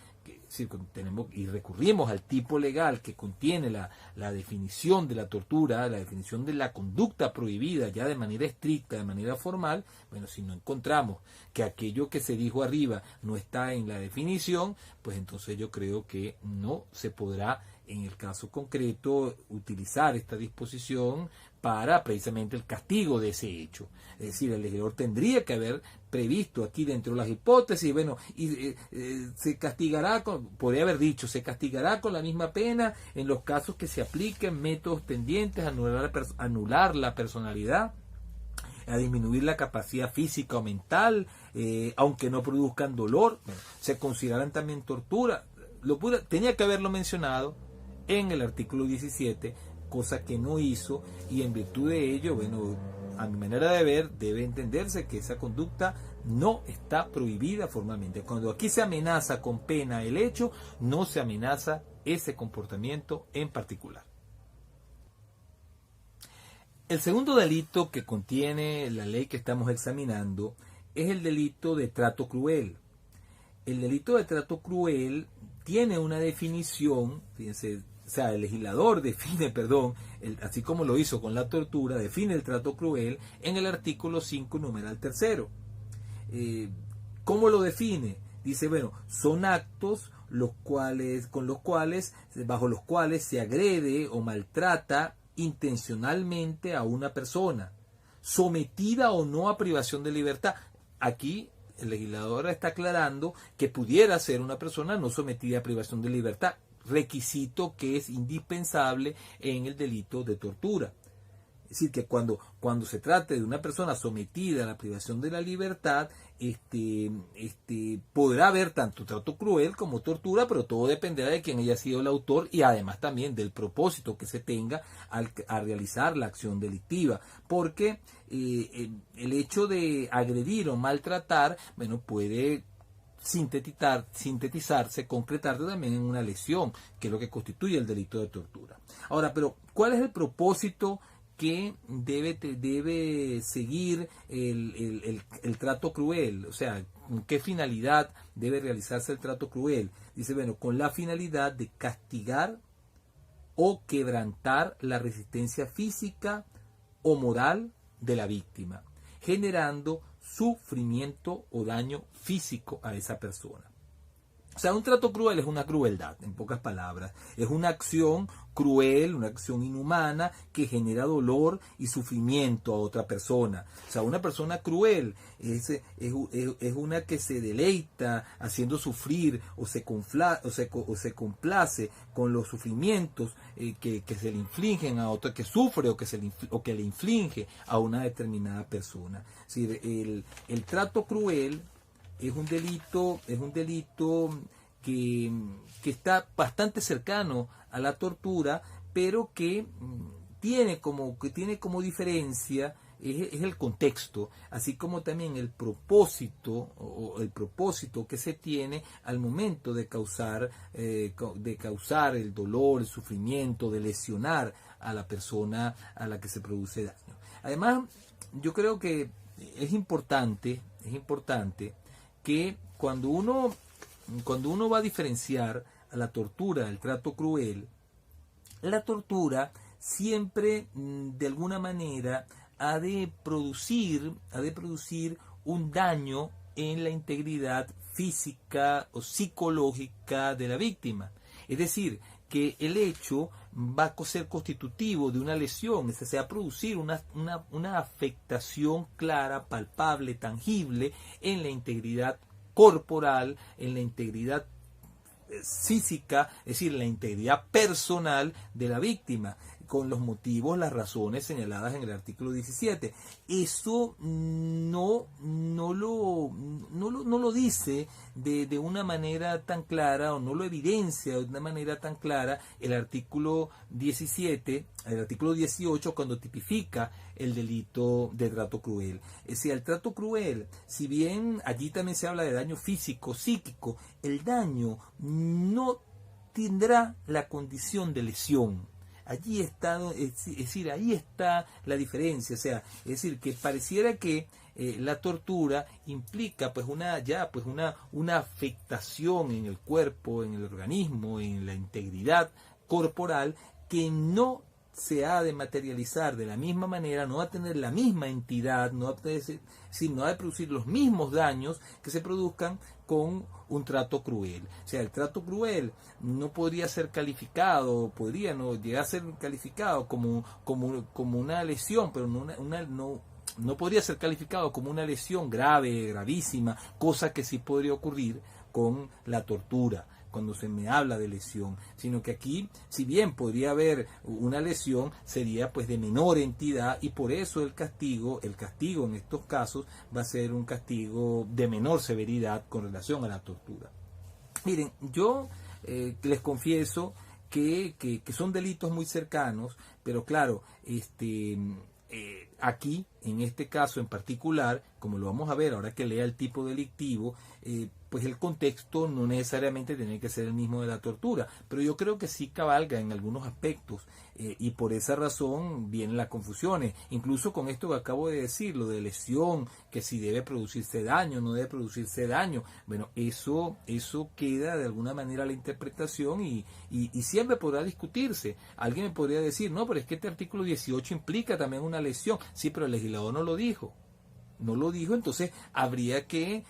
y recurrimos al tipo legal que contiene la definición de la tortura, la definición de la conducta prohibida ya de manera estricta, de manera formal, bueno, si no encontramos que aquello que se dijo arriba no está en la definición, pues entonces yo creo que no se podrá en el caso concreto utilizar esta disposición para precisamente el castigo de ese hecho. Es decir, el legislador tendría que haber previsto aquí dentro de las hipótesis, bueno, se castigará, podría haber dicho, se castigará con la misma pena en los casos que se apliquen métodos tendientes a anular la personalidad, a disminuir la capacidad física o mental, aunque no produzcan dolor. Bueno, se considerarán también tortura. Tenía que haberlo mencionado en el artículo 17, cosa que no hizo, y en virtud de ello, bueno, a mi manera de ver, debe entenderse que esa conducta no está prohibida formalmente. Cuando aquí se amenaza con pena el hecho, no se amenaza ese comportamiento en particular. El segundo delito que contiene la ley que estamos examinando es el delito de trato cruel. El delito de trato cruel tiene una definición, fíjense, o sea, el legislador define, así como lo hizo con la tortura, define el trato cruel en el artículo 5, numeral 3. ¿Cómo lo define? Dice, bueno, son actos bajo los cuales se agrede o maltrata intencionalmente a una persona, sometida o no a privación de libertad. Aquí el legislador está aclarando que pudiera ser una persona no sometida a privación de libertad, requisito que es indispensable en el delito de tortura. Es decir, que cuando se trate de una persona sometida a la privación de la libertad, podrá haber tanto trato cruel como tortura, pero todo dependerá de quién haya sido el autor y además también del propósito que se tenga al realizar la acción delictiva. Porque el hecho de agredir o maltratar, bueno, puede sintetizarse, concretarse también en una lesión, que es lo que constituye el delito de tortura. Ahora, pero ¿cuál es el propósito que debe seguir el trato cruel? O sea, ¿con qué finalidad debe realizarse el trato cruel? Dice, bueno, con la finalidad de castigar o quebrantar la resistencia física o moral de la víctima, generando sufrimiento o daño físico a esa persona. O sea, un trato cruel es una crueldad, en pocas palabras. Es una acción cruel, una acción inhumana que genera dolor y sufrimiento a otra persona. O sea, una persona cruel es una que se deleita haciendo sufrir o se complace con los sufrimientos que se le infligen a otra, que sufre o que le inflige a una determinada persona. Es decir, el trato cruel es un delito que está bastante cercano a la tortura, pero que tiene como diferencia es el contexto, así como también el propósito que se tiene al momento de causar el dolor, el sufrimiento, de lesionar a la persona a la que se produce daño. Además, yo creo que es importante que cuando uno va a diferenciar a la tortura del trato cruel, la tortura siempre de alguna manera ha de producir un daño en la integridad física o psicológica de la víctima. Es decir, que el hecho va a ser constitutivo de una lesión, es decir, va a producir una afectación clara, palpable, tangible en la integridad corporal, en la integridad física, es decir, la integridad personal de la víctima, con los motivos, las razones señaladas en el artículo 17. Eso no lo dice de una manera tan clara, o no lo evidencia de una manera tan clara el artículo 17, el artículo 18, cuando tipifica el delito de trato cruel. Es decir, el trato cruel, si bien allí también se habla de daño físico, psíquico, el daño no tendrá la condición de lesión. Allí está, es decir, ahí está la diferencia, o sea, es decir, que pareciera que la tortura implica pues una afectación en el cuerpo, en el organismo, en la integridad corporal, que no se ha de materializar de la misma manera, no va a tener la misma entidad, no va a producir los mismos daños que se produzcan con un trato cruel. O sea, el trato cruel no podría ser calificado, podría no llegar a ser calificado como una lesión, pero no podría ser calificado como una lesión grave, gravísima, cosa que sí podría ocurrir con la tortura cuando se me habla de lesión, sino que aquí, si bien podría haber una lesión, sería pues de menor entidad, y por eso el castigo en estos casos va a ser un castigo de menor severidad con relación a la tortura. Miren, yo les confieso que son delitos muy cercanos, pero claro, aquí, en este caso en particular, como lo vamos a ver ahora que lea el tipo delictivo, pues el contexto no necesariamente tiene que ser el mismo de la tortura, pero yo creo que sí cabalga en algunos aspectos, y por esa razón vienen las confusiones, incluso con esto que acabo de decir, lo de lesión, que si debe producirse daño, no debe producirse daño. Bueno, eso queda de alguna manera a la interpretación, y siempre podrá discutirse. Alguien me podría decir, no, pero es que este artículo 18 implica también una lesión. Sí, pero el legislador no lo dijo, entonces habría que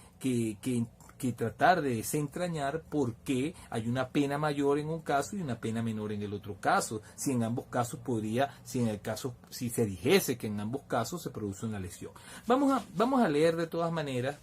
tratar de desentrañar por qué hay una pena mayor en un caso y una pena menor en el otro caso. Si en ambos casos si se dijese que en ambos casos se produce una lesión. Vamos a leer de todas maneras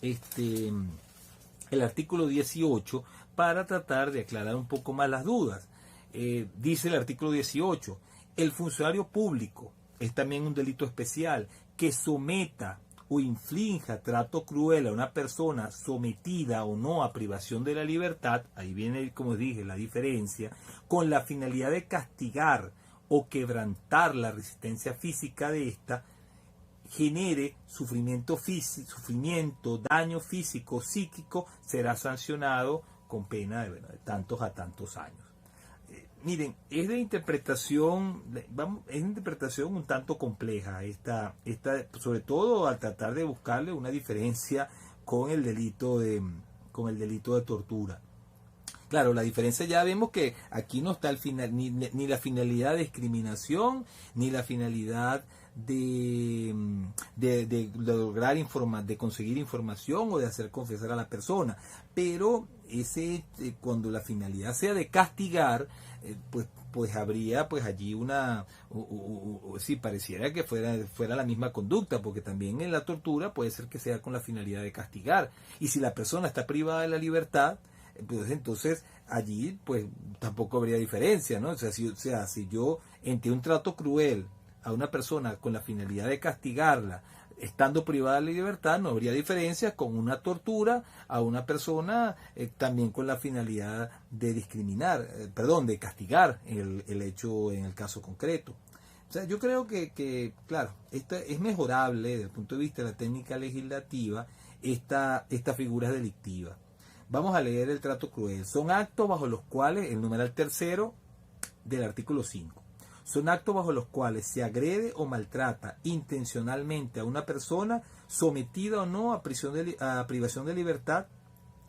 el artículo 18 para tratar de aclarar un poco más las dudas. Dice el artículo 18, el funcionario público es también un delito especial que someta o inflinja trato cruel a una persona sometida o no a privación de la libertad, ahí viene, como dije, la diferencia, con la finalidad de castigar o quebrantar la resistencia física de ésta, genere sufrimiento, daño físico, psíquico, será sancionado con pena de tantos a tantos años. Miren, es de interpretación un tanto compleja esta, sobre todo al tratar de buscarle una diferencia con el delito de tortura. Claro, la diferencia ya vemos que aquí no está ni la finalidad de discriminación, ni la finalidad de de lograr de conseguir información o de hacer confesar a la persona. Pero cuando la finalidad sea de castigar, pues habría pues allí sí, pareciera que fuera la misma conducta, porque también en la tortura puede ser que sea con la finalidad de castigar. Y si la persona está privada de la libertad, pues entonces allí pues tampoco habría diferencia, ¿no? O sea, si yo entre un trato cruel a una persona con la finalidad de castigarla, estando privada de la libertad, no habría diferencia con una tortura a una persona también con la finalidad de discriminar, de castigar el hecho en el caso concreto. O sea, yo creo que claro, es mejorable desde el punto de vista de la técnica legislativa esta figura delictiva. Vamos a leer el trato cruel. Son actos bajo los cuales, el numeral tercero del artículo 5, son actos bajo los cuales se agrede o maltrata intencionalmente a una persona sometida o no a privación de libertad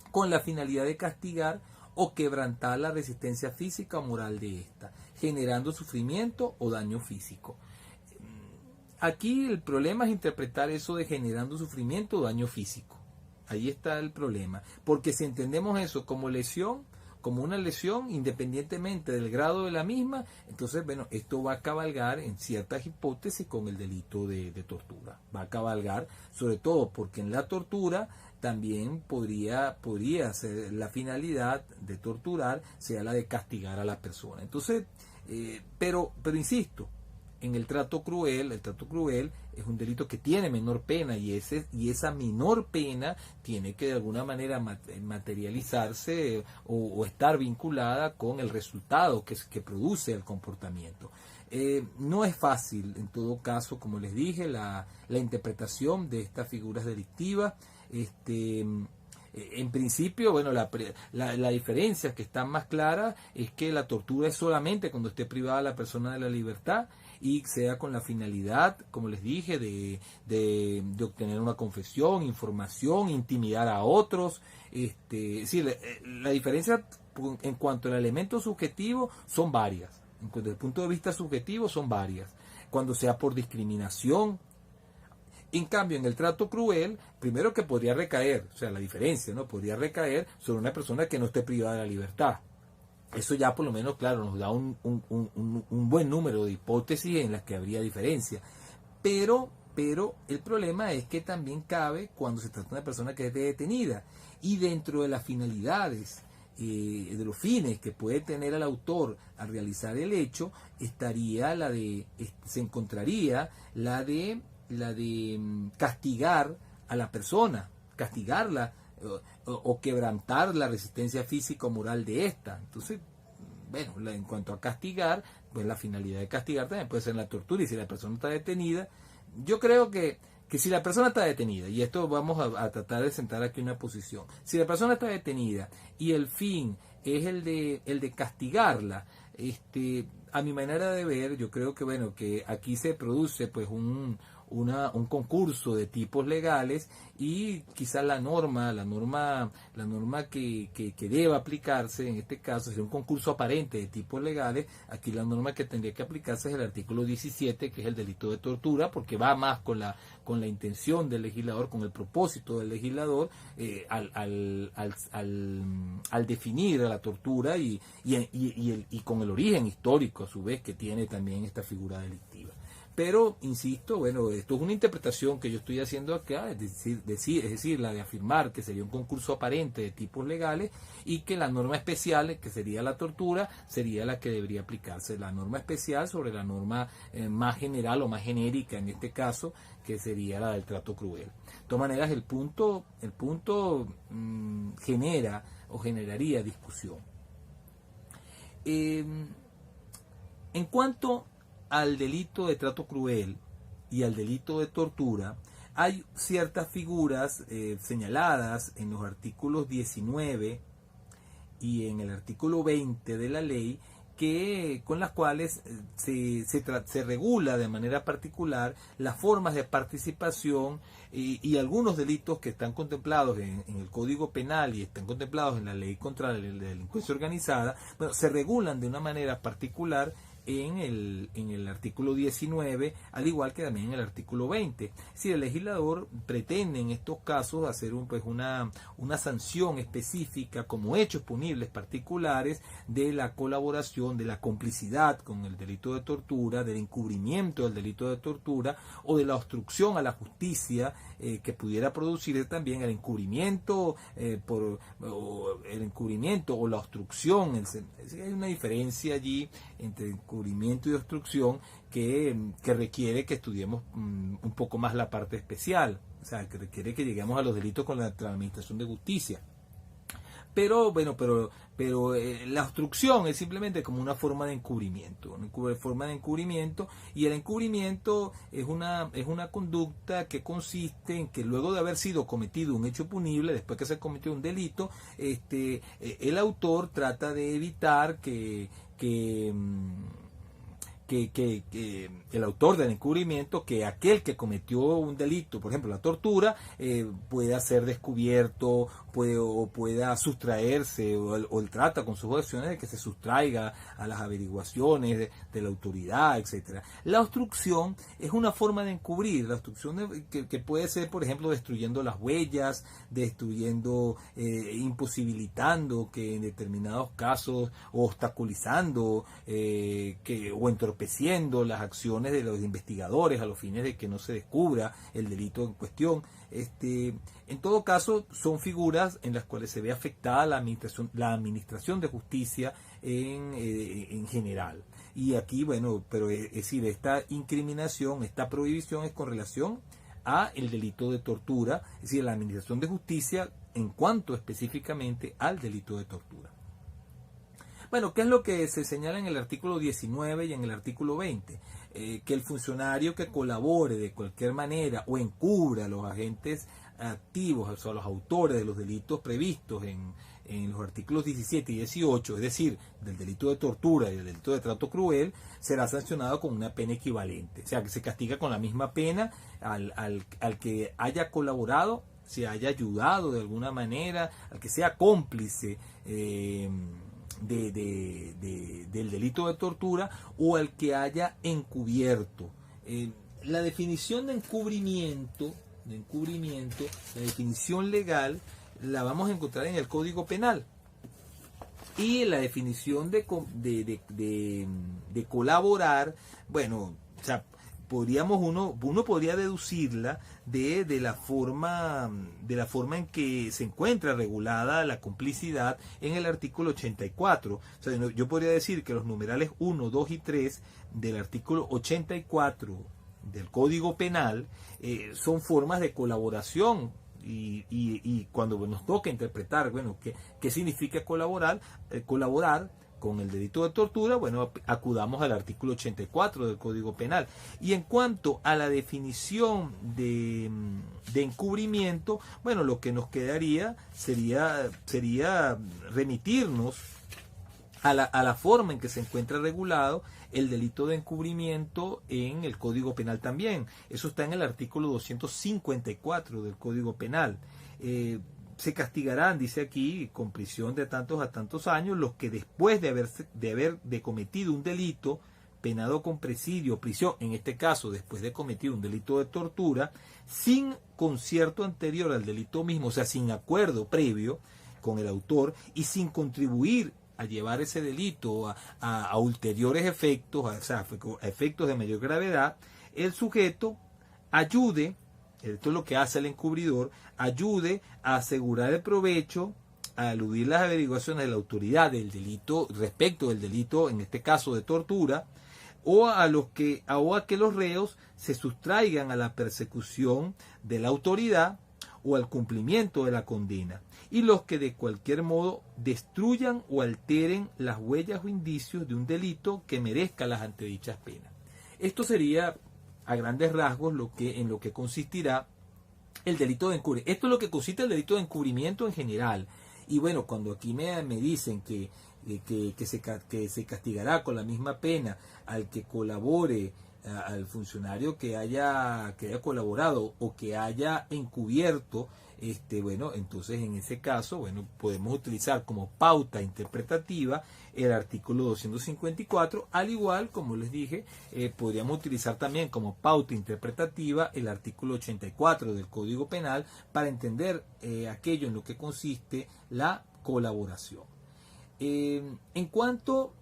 con la finalidad de castigar o quebrantar la resistencia física o moral de ésta, generando sufrimiento o daño físico. Aquí el problema es interpretar eso de generando sufrimiento o daño físico. Ahí está el problema, porque si entendemos eso como lesión, como una lesión, independientemente del grado de la misma, entonces, bueno, esto va a cabalgar en ciertas hipótesis con el delito de tortura. Va a cabalgar, sobre todo porque en la tortura también podría ser la finalidad de torturar, sea la de castigar a la persona. Entonces, pero insisto, en el trato cruel es un delito que tiene menor pena y esa menor pena tiene que de alguna manera materializarse o estar vinculada con el resultado que produce el comportamiento. No es fácil, en todo caso, como les dije, la interpretación de estas figuras delictivas. En principio, bueno, la diferencia que está más clara es que la tortura es solamente cuando esté privada la persona de la libertad y sea con la finalidad, como les dije, de obtener una confesión, información, intimidar a otros. Sí, la diferencia en cuanto al elemento subjetivo son varias. Desde el punto de vista subjetivo son varias. Cuando sea por discriminación. En cambio, en el trato cruel, primero que podría recaer, o sea, la diferencia, ¿no? Podría recaer sobre una persona que no esté privada de la libertad. Eso ya por lo menos, claro, nos da un buen número de hipótesis en las que habría diferencia. Pero el problema es que también cabe cuando se trata de una persona que esté detenida. Y dentro de las finalidades, de los fines que puede tener el autor al realizar el hecho, se encontraría la de castigar a la persona, castigarla o quebrantar la resistencia física o moral de ésta. Entonces, bueno, en cuanto a castigar, pues la finalidad de castigar también puede ser la tortura, y si la persona está detenida, yo creo que si la persona está detenida, y esto vamos a tratar de sentar aquí una posición, si la persona está detenida y el fin es el de castigarla, a mi manera de ver, yo creo que bueno, que aquí se produce pues un concurso de tipos legales, y quizás la norma que deba aplicarse en este caso es un concurso aparente de tipos legales. Aquí la norma que tendría que aplicarse es el artículo 17, que es el delito de tortura, porque va más con la intención del legislador, con el propósito del legislador, al definir la tortura y con el origen histórico a su vez que tiene también esta figura delictiva. Pero, insisto, bueno, esto es una interpretación que yo estoy haciendo acá, es decir, la de afirmar que sería un concurso aparente de tipos legales y que la norma especial, que sería la tortura, sería la que debería aplicarse. La norma especial sobre la norma más general o más genérica en este caso, que sería la del trato cruel. De todas maneras, el punto genera o generaría discusión. En cuanto al delito de trato cruel y al delito de tortura, hay ciertas figuras señaladas en los artículos 19 y en el artículo 20 de la ley, con las cuales se regula de manera particular las formas de participación y algunos delitos que están contemplados en el Código Penal y están contemplados en la Ley contra la Delincuencia Organizada, bueno, se regulan de una manera particular en el artículo 19, al igual que también en el artículo 20. Si el legislador pretende en estos casos hacer una sanción específica como hechos punibles particulares de la colaboración, de la complicidad con el delito de tortura, del encubrimiento del delito de tortura o de la obstrucción a la justicia que pudiera producir también el encubrimiento o la obstrucción. Hay una diferencia allí entre encubrimiento y obstrucción que requiere que estudiemos un poco más la parte especial, o sea, que requiere que lleguemos a los delitos con la administración de justicia. Pero bueno, la obstrucción es simplemente como una forma de encubrimiento, y el encubrimiento es una conducta que consiste en que luego de haber sido cometido un hecho punible, después que se cometió un delito, el autor trata de evitar que el autor del encubrimiento, que aquel que cometió un delito, por ejemplo la tortura, pueda ser descubierto, pueda sustraerse, o él trata con sus acciones de que se sustraiga a las averiguaciones de la autoridad, etcétera. La obstrucción es una forma de encubrir, la obstrucción que puede ser, por ejemplo, destruyendo las huellas, imposibilitando que en determinados casos, o obstaculizando o entorpeciendo las acciones de los investigadores a los fines de que no se descubra el delito en cuestión. En todo caso, son figuras en las cuales se ve afectada la administración de justicia en general. Y aquí, bueno, pero es decir, esta incriminación, esta prohibición es con relación a el delito de tortura, es decir, la administración de justicia en cuanto específicamente al delito de tortura. Bueno, ¿qué es lo que se señala en el artículo 19 y en el artículo 20? Que el funcionario que colabore de cualquier manera o encubra a los agentes activos, o sea, a los autores de los delitos previstos en los artículos 17 y 18, es decir, del delito de tortura y del delito de trato cruel, será sancionado con una pena equivalente. O sea, que se castiga con la misma pena al que haya colaborado, se haya ayudado de alguna manera, al que sea cómplice del delito de tortura, o al que haya encubierto. La definición de encubrimiento, la definición legal, la vamos a encontrar en el Código Penal. Y la definición de colaborar, bueno, o sea, uno podría deducirla de la forma en que se encuentra regulada la complicidad en el artículo 84. O sea, yo podría decir que los numerales 1, 2 y 3 del artículo 84 del Código Penal son formas de colaboración. Y cuando nos toca interpretar, bueno, qué significa colaborar con el delito de tortura, bueno, acudamos al artículo 84 del Código Penal. Y en cuanto a la definición de encubrimiento, bueno, lo que nos quedaría sería remitirnos a la forma en que se encuentra regulado el delito de encubrimiento en el Código Penal también. Eso está en el artículo 254 del Código Penal. Se castigarán, dice aquí, con prisión de tantos a tantos años, los que después de haber cometido un delito penado con presidio o prisión, en este caso después de cometido un delito de tortura, sin concierto anterior al delito mismo, o sea, sin acuerdo previo con el autor y sin contribuir a llevar ese delito a ulteriores efectos, o sea, a efectos de mayor gravedad, el sujeto ayude, esto es lo que hace el encubridor, ayude a asegurar el provecho, a eludir las averiguaciones de la autoridad del delito respecto del delito, en este caso de tortura, o a que los reos se sustraigan a la persecución de la autoridad o al cumplimiento de la condena, y los que de cualquier modo destruyan o alteren las huellas o indicios de un delito que merezca las antedichas penas. Esto sería a grandes rasgos en lo que consistirá el delito de encubrimiento. Esto es lo que consiste el delito de encubrimiento en general. Y bueno, cuando aquí me dicen que se castigará con la misma pena al que colabore al funcionario que haya colaborado o que haya encubierto, bueno, entonces en ese caso, bueno, podemos utilizar como pauta interpretativa el artículo 254, al igual, como les dije, podríamos utilizar también como pauta interpretativa el artículo 84 del Código Penal para entender aquello en lo que consiste la colaboración. En cuanto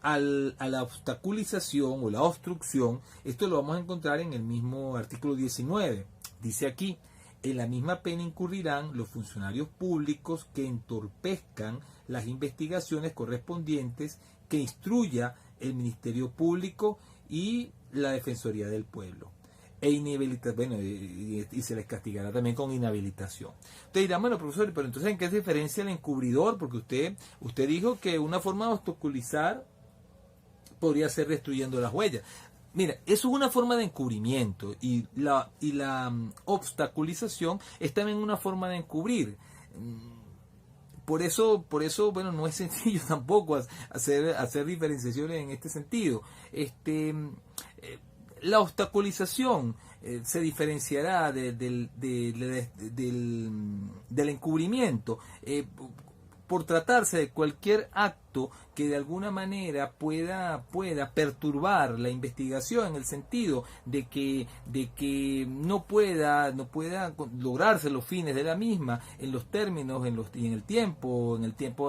a la obstaculización o la obstrucción, esto lo vamos a encontrar en el mismo artículo 19. Dice aquí: en la misma pena incurrirán los funcionarios públicos que entorpezcan las investigaciones correspondientes que instruya el Ministerio Público y la Defensoría del Pueblo. Bueno, y se les castigará también con inhabilitación. Usted dirá, bueno, profesor, pero entonces ¿en qué se diferencia el encubridor? Porque usted dijo que una forma de obstaculizar podría ser destruyendo las huellas. Mira, eso es una forma de encubrimiento y la obstaculización es también una forma de encubrir. Por eso, bueno, no es sencillo tampoco hacer diferenciaciones en este sentido. La obstaculización se diferenciará del encubrimiento por tratarse de cualquier acto que de alguna manera pueda perturbar la investigación, en el sentido de que no pueda lograrse los fines de la misma en los términos y en el tiempo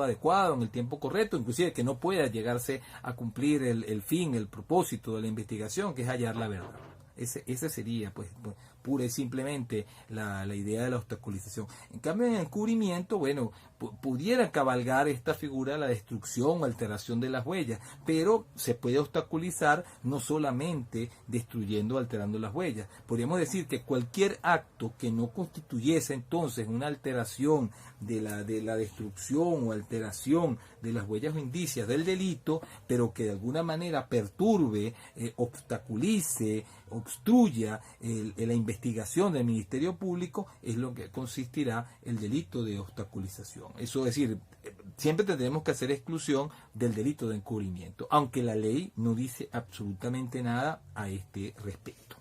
adecuado, en el tiempo correcto, inclusive que no pueda llegarse a cumplir el fin, el propósito de la investigación, que es hallar la verdad. Ese sería, pues, pura y simplemente la idea de la obstaculización. En cambio, en el encubrimiento, bueno, pudiera cabalgar esta figura la destrucción o alteración de las huellas, pero se puede obstaculizar no solamente destruyendo o alterando las huellas. Podríamos decir que cualquier acto que no constituyese entonces una alteración de la destrucción o alteración de las huellas o indicias del delito, pero que de alguna manera perturbe, obstaculice, obstruya la investigación del Ministerio Público, es lo que consistirá el delito de obstaculización. Eso es decir, siempre tendremos que hacer exclusión del delito de encubrimiento, aunque la ley no dice absolutamente nada a este respecto.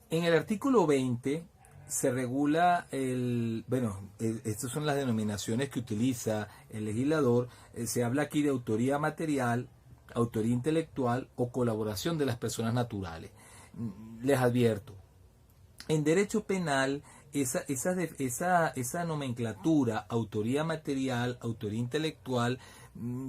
En el artículo 20 se regula estas son las denominaciones que utiliza el legislador. Se habla aquí de autoría material, autoría intelectual o colaboración de las personas naturales. Les advierto, en derecho penal esa nomenclatura, autoría material, autoría intelectual,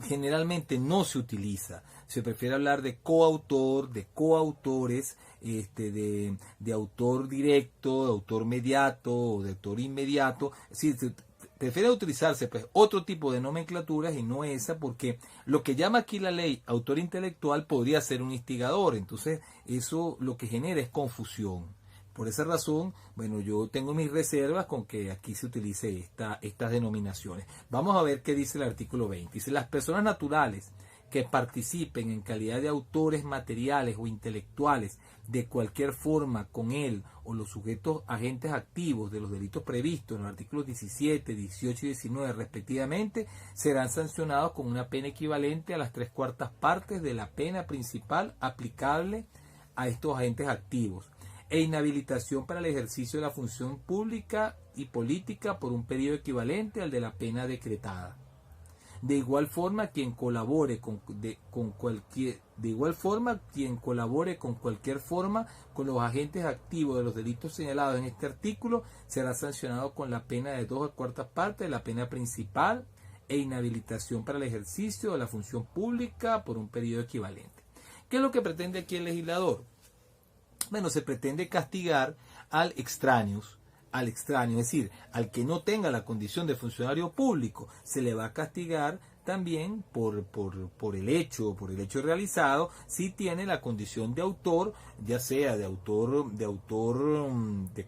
generalmente no se utiliza. Se prefiere hablar de coautor, de coautores, de autor directo, de autor mediato o de autor inmediato. Es decir, prefiere utilizarse pues otro tipo de nomenclaturas y no esa, porque lo que llama aquí la ley autor intelectual podría ser un instigador. Entonces eso lo que genera es confusión. Por esa razón, bueno, yo tengo mis reservas con que aquí se utilice estas denominaciones. Vamos a ver qué dice el artículo 20. Dice: las personas naturales que participen en calidad de autores materiales o intelectuales de cualquier forma con él o los sujetos agentes activos de los delitos previstos en los artículos 17, 18 y 19 respectivamente, serán sancionados con una pena equivalente a las 3/4 partes de la pena principal aplicable a estos agentes activos, e inhabilitación para el ejercicio de la función pública y política por un periodo equivalente al de la pena decretada. De igual forma, quien colabore con cualquier forma con los agentes activos de los delitos señalados en este artículo será sancionado con la pena de 2/4 partes de la pena principal e inhabilitación para el ejercicio de la función pública por un periodo equivalente. ¿Qué es lo que pretende aquí el legislador? Bueno, se pretende castigar al extraño, es decir, al que no tenga la condición de funcionario público, se le va a castigar también por el hecho realizado, si tiene la condición de autor, ya sea de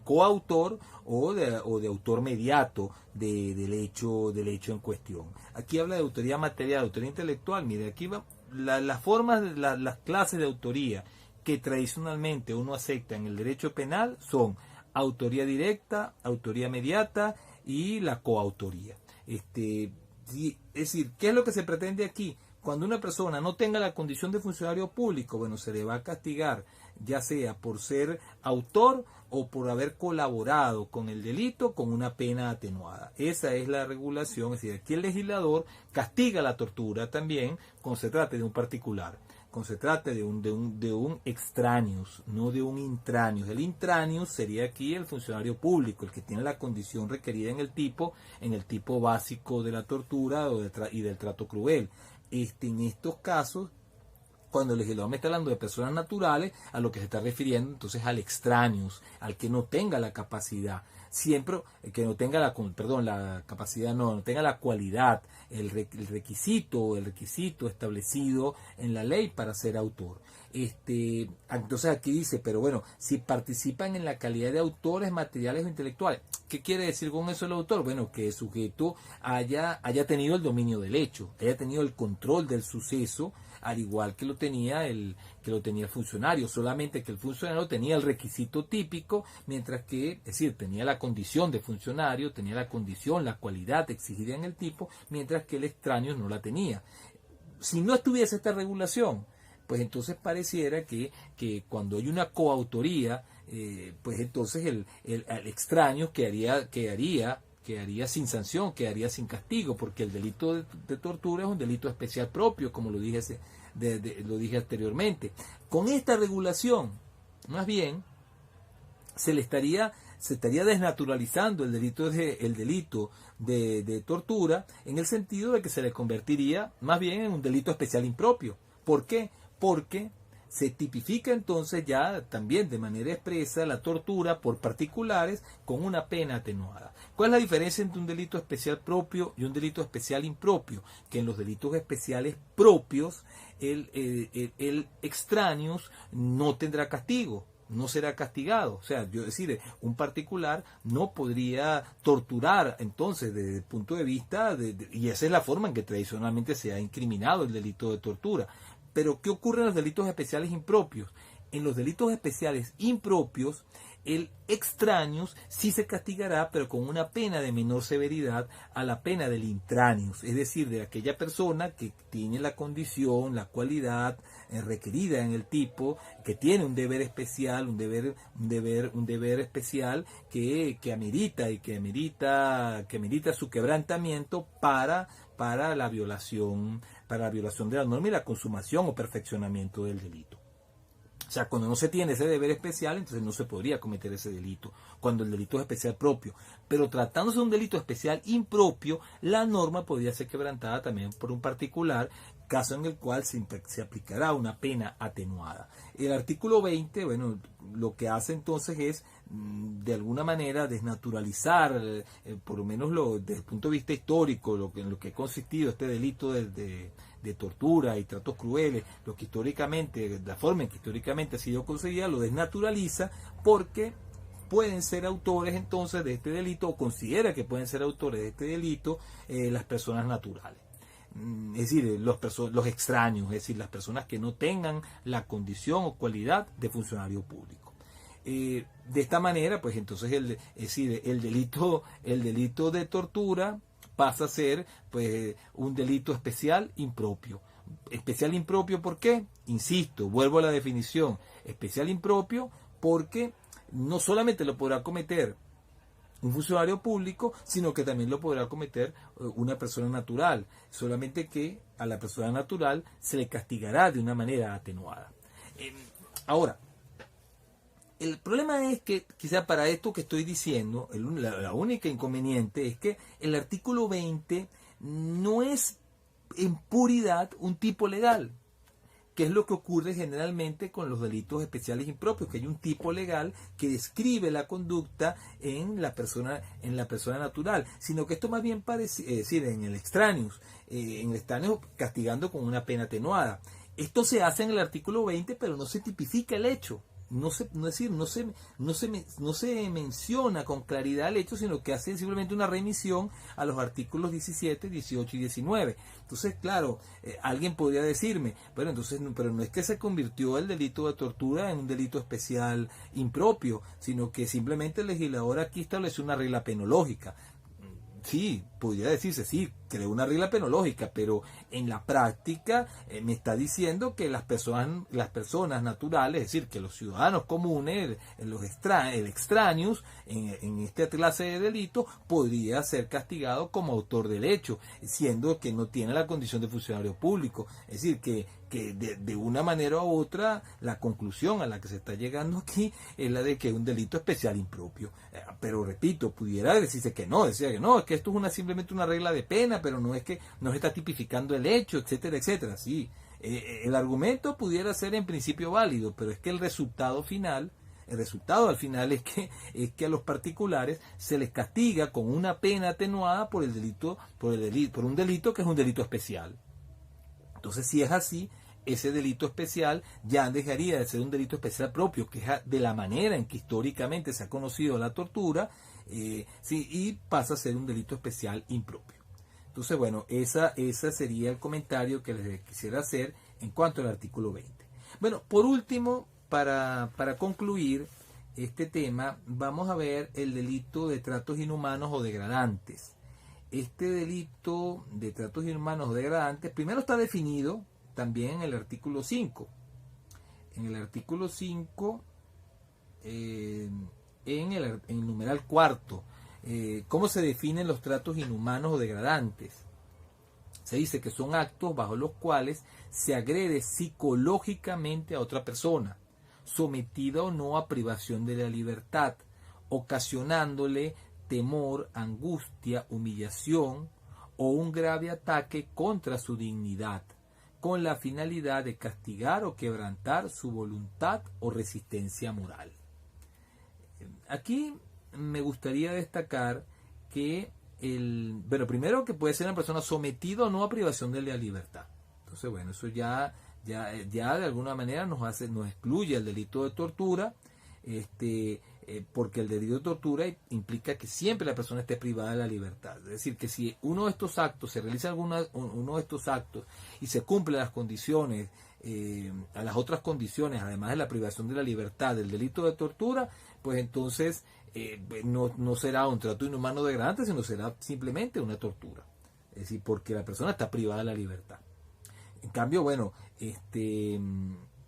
coautor o de autor mediato del hecho en cuestión. Aquí habla de autoría material, autoría intelectual. Mire, aquí va las formas, las clases de autoría que tradicionalmente uno acepta en el derecho penal son autoría directa, autoría mediata y la coautoría. Es decir, ¿qué es lo que se pretende aquí? cuando una persona no tenga la condición de funcionario público, bueno, se le va a castigar, ya sea por ser autor o por haber colaborado con el delito con una pena atenuada. Esa es la regulación, es decir, aquí el legislador castiga la tortura también cuando se trate de un particular, cuando se trate de un extraneus, no de un intraneus. El intraneus sería aquí el funcionario público, el que tiene la condición requerida en el tipo básico de la tortura y del trato cruel. En estos casos, cuando el legislador me está hablando de personas naturales, a lo que se está refiriendo entonces al extraneus, al que no tenga la capacidad, siempre que no tenga la capacidad, no tenga la cualidad, el requisito establecido en la ley para ser autor. Entonces aquí dice, pero bueno, si participan en la calidad de autores materiales o intelectuales, ¿qué quiere decir con eso el autor? Bueno, que el sujeto haya tenido el dominio del hecho, haya tenido el control del suceso, al igual que lo tenía el funcionario, solamente que el funcionario tenía el requisito típico, mientras que, es decir, tenía la condición de funcionario, tenía la condición, la cualidad exigida en el tipo, mientras que el extraño no la tenía. Si no estuviese esta regulación, pues entonces pareciera que cuando hay una coautoría, pues entonces el extraño quedaría sin sanción, quedaría sin castigo, porque el delito de tortura es un delito especial propio, como lo dije anteriormente. Con esta regulación, más bien, se estaría desnaturalizando el delito de tortura, en el sentido de que se le convertiría más bien en un delito especial impropio. ¿Por qué? Porque se tipifica entonces ya también de manera expresa la tortura por particulares con una pena atenuada. ¿Cuál es la diferencia entre un delito especial propio y un delito especial impropio? Que en los delitos especiales propios el extraneus no tendrá castigo, no será castigado. O sea, un particular no podría torturar entonces desde el punto de vista, y esa es la forma en que tradicionalmente se ha incriminado el delito de tortura. Pero ¿qué ocurre en los delitos especiales impropios? En los delitos especiales impropios, el extraneus sí se castigará, pero con una pena de menor severidad a la pena del intraneus, es decir, de aquella persona que tiene la condición, la cualidad requerida en el tipo, que tiene un deber especial, un deber especial que amerita su quebrantamiento para la violación de la norma y la consumación o perfeccionamiento del delito. O sea, cuando no se tiene ese deber especial, entonces no se podría cometer ese delito, cuando el delito es especial propio. Pero tratándose de un delito especial impropio, la norma podría ser quebrantada también por un particular, caso en el cual se aplicará una pena atenuada. El artículo 20, bueno, lo que hace entonces es, de alguna manera, desnaturalizar, por lo menos desde el punto de vista histórico, en lo que ha consistido este delito de tortura y tratos crueles, la forma en que históricamente ha sido conseguida, lo desnaturaliza, porque pueden ser autores entonces de este delito, o considera que pueden ser autores de este delito, las personas naturales. Es decir, los extraños, es decir, las personas que no tengan la condición o cualidad de funcionario público. De esta manera, pues entonces el delito de tortura pasa a ser, pues, un delito especial impropio. Especial impropio, ¿por qué? Insisto, vuelvo a la definición. Especial impropio porque no solamente lo podrá cometer un funcionario público, sino que también lo podrá cometer una persona natural, solamente que a la persona natural se le castigará de una manera atenuada. Ahora, el problema es que quizá para esto que estoy diciendo, la única inconveniente es que el artículo 20 no es en puridad un tipo legal, que es lo que ocurre generalmente con los delitos especiales impropios, que hay un tipo legal que describe la conducta en la persona natural, sino que esto más bien parece, es decir, en el extraneus castigando con una pena atenuada. Esto se hace en el artículo 20, pero no se tipifica el hecho. No se menciona con claridad el hecho, sino que hace simplemente una remisión a los artículos 17, 18 y 19. Entonces, claro, alguien podría decirme, bueno, entonces, pero no es que se convirtió el delito de tortura en un delito especial impropio, sino que simplemente el legislador aquí estableció una regla penológica. Sí, podría decirse, sí, creo una regla penológica, pero en la práctica me está diciendo que las personas naturales, es decir, que los ciudadanos comunes, el extraños, en esta clase de delito, podría ser castigado como autor del hecho, siendo que no tiene la condición de funcionario público. Es decir, que de una manera u otra la conclusión a la que se está llegando aquí es la de que es un delito especial impropio. Pero repito, pudiera decirse que no, decía que no, es que esto es simplemente una regla de pena, pero no es que no se está tipificando el hecho, etcétera, etcétera. Sí, el argumento pudiera ser en principio válido, pero es que el resultado al final es que a los particulares se les castiga con una pena atenuada por un delito que es un delito especial. Entonces, si es así, ese delito especial ya dejaría de ser un delito especial propio, que es de la manera en que históricamente se ha conocido la tortura, sí, y pasa a ser un delito especial impropio. Entonces, bueno, esa sería el comentario que les quisiera hacer en cuanto al artículo 20. Bueno, por último, para concluir este tema, vamos a ver el delito de tratos inhumanos o degradantes. Este delito de tratos inhumanos o degradantes primero está definido también en el artículo 5. En el artículo 5, en el numeral cuarto, ¿cómo se definen los tratos inhumanos o degradantes? Se dice que son actos bajo los cuales se agrede psicológicamente a otra persona, sometida o no a privación de la libertad, ocasionándole temor, angustia, humillación o un grave ataque contra su dignidad, con la finalidad de castigar o quebrantar su voluntad o resistencia moral. Aquí me gustaría destacar que primero que puede ser una persona sometida o no a privación de la libertad. Entonces, bueno, eso ya de alguna manera nos excluye el delito de tortura, porque el delito de tortura implica que siempre la persona esté privada de la libertad. Es decir, que si uno de estos actos, se realiza uno de estos actos y se cumplen las condiciones, a las otras condiciones, además de la privación de la libertad del delito de tortura, pues entonces no será un trato inhumano degradante, sino será simplemente una tortura. Es decir, porque la persona está privada de la libertad. En cambio, bueno,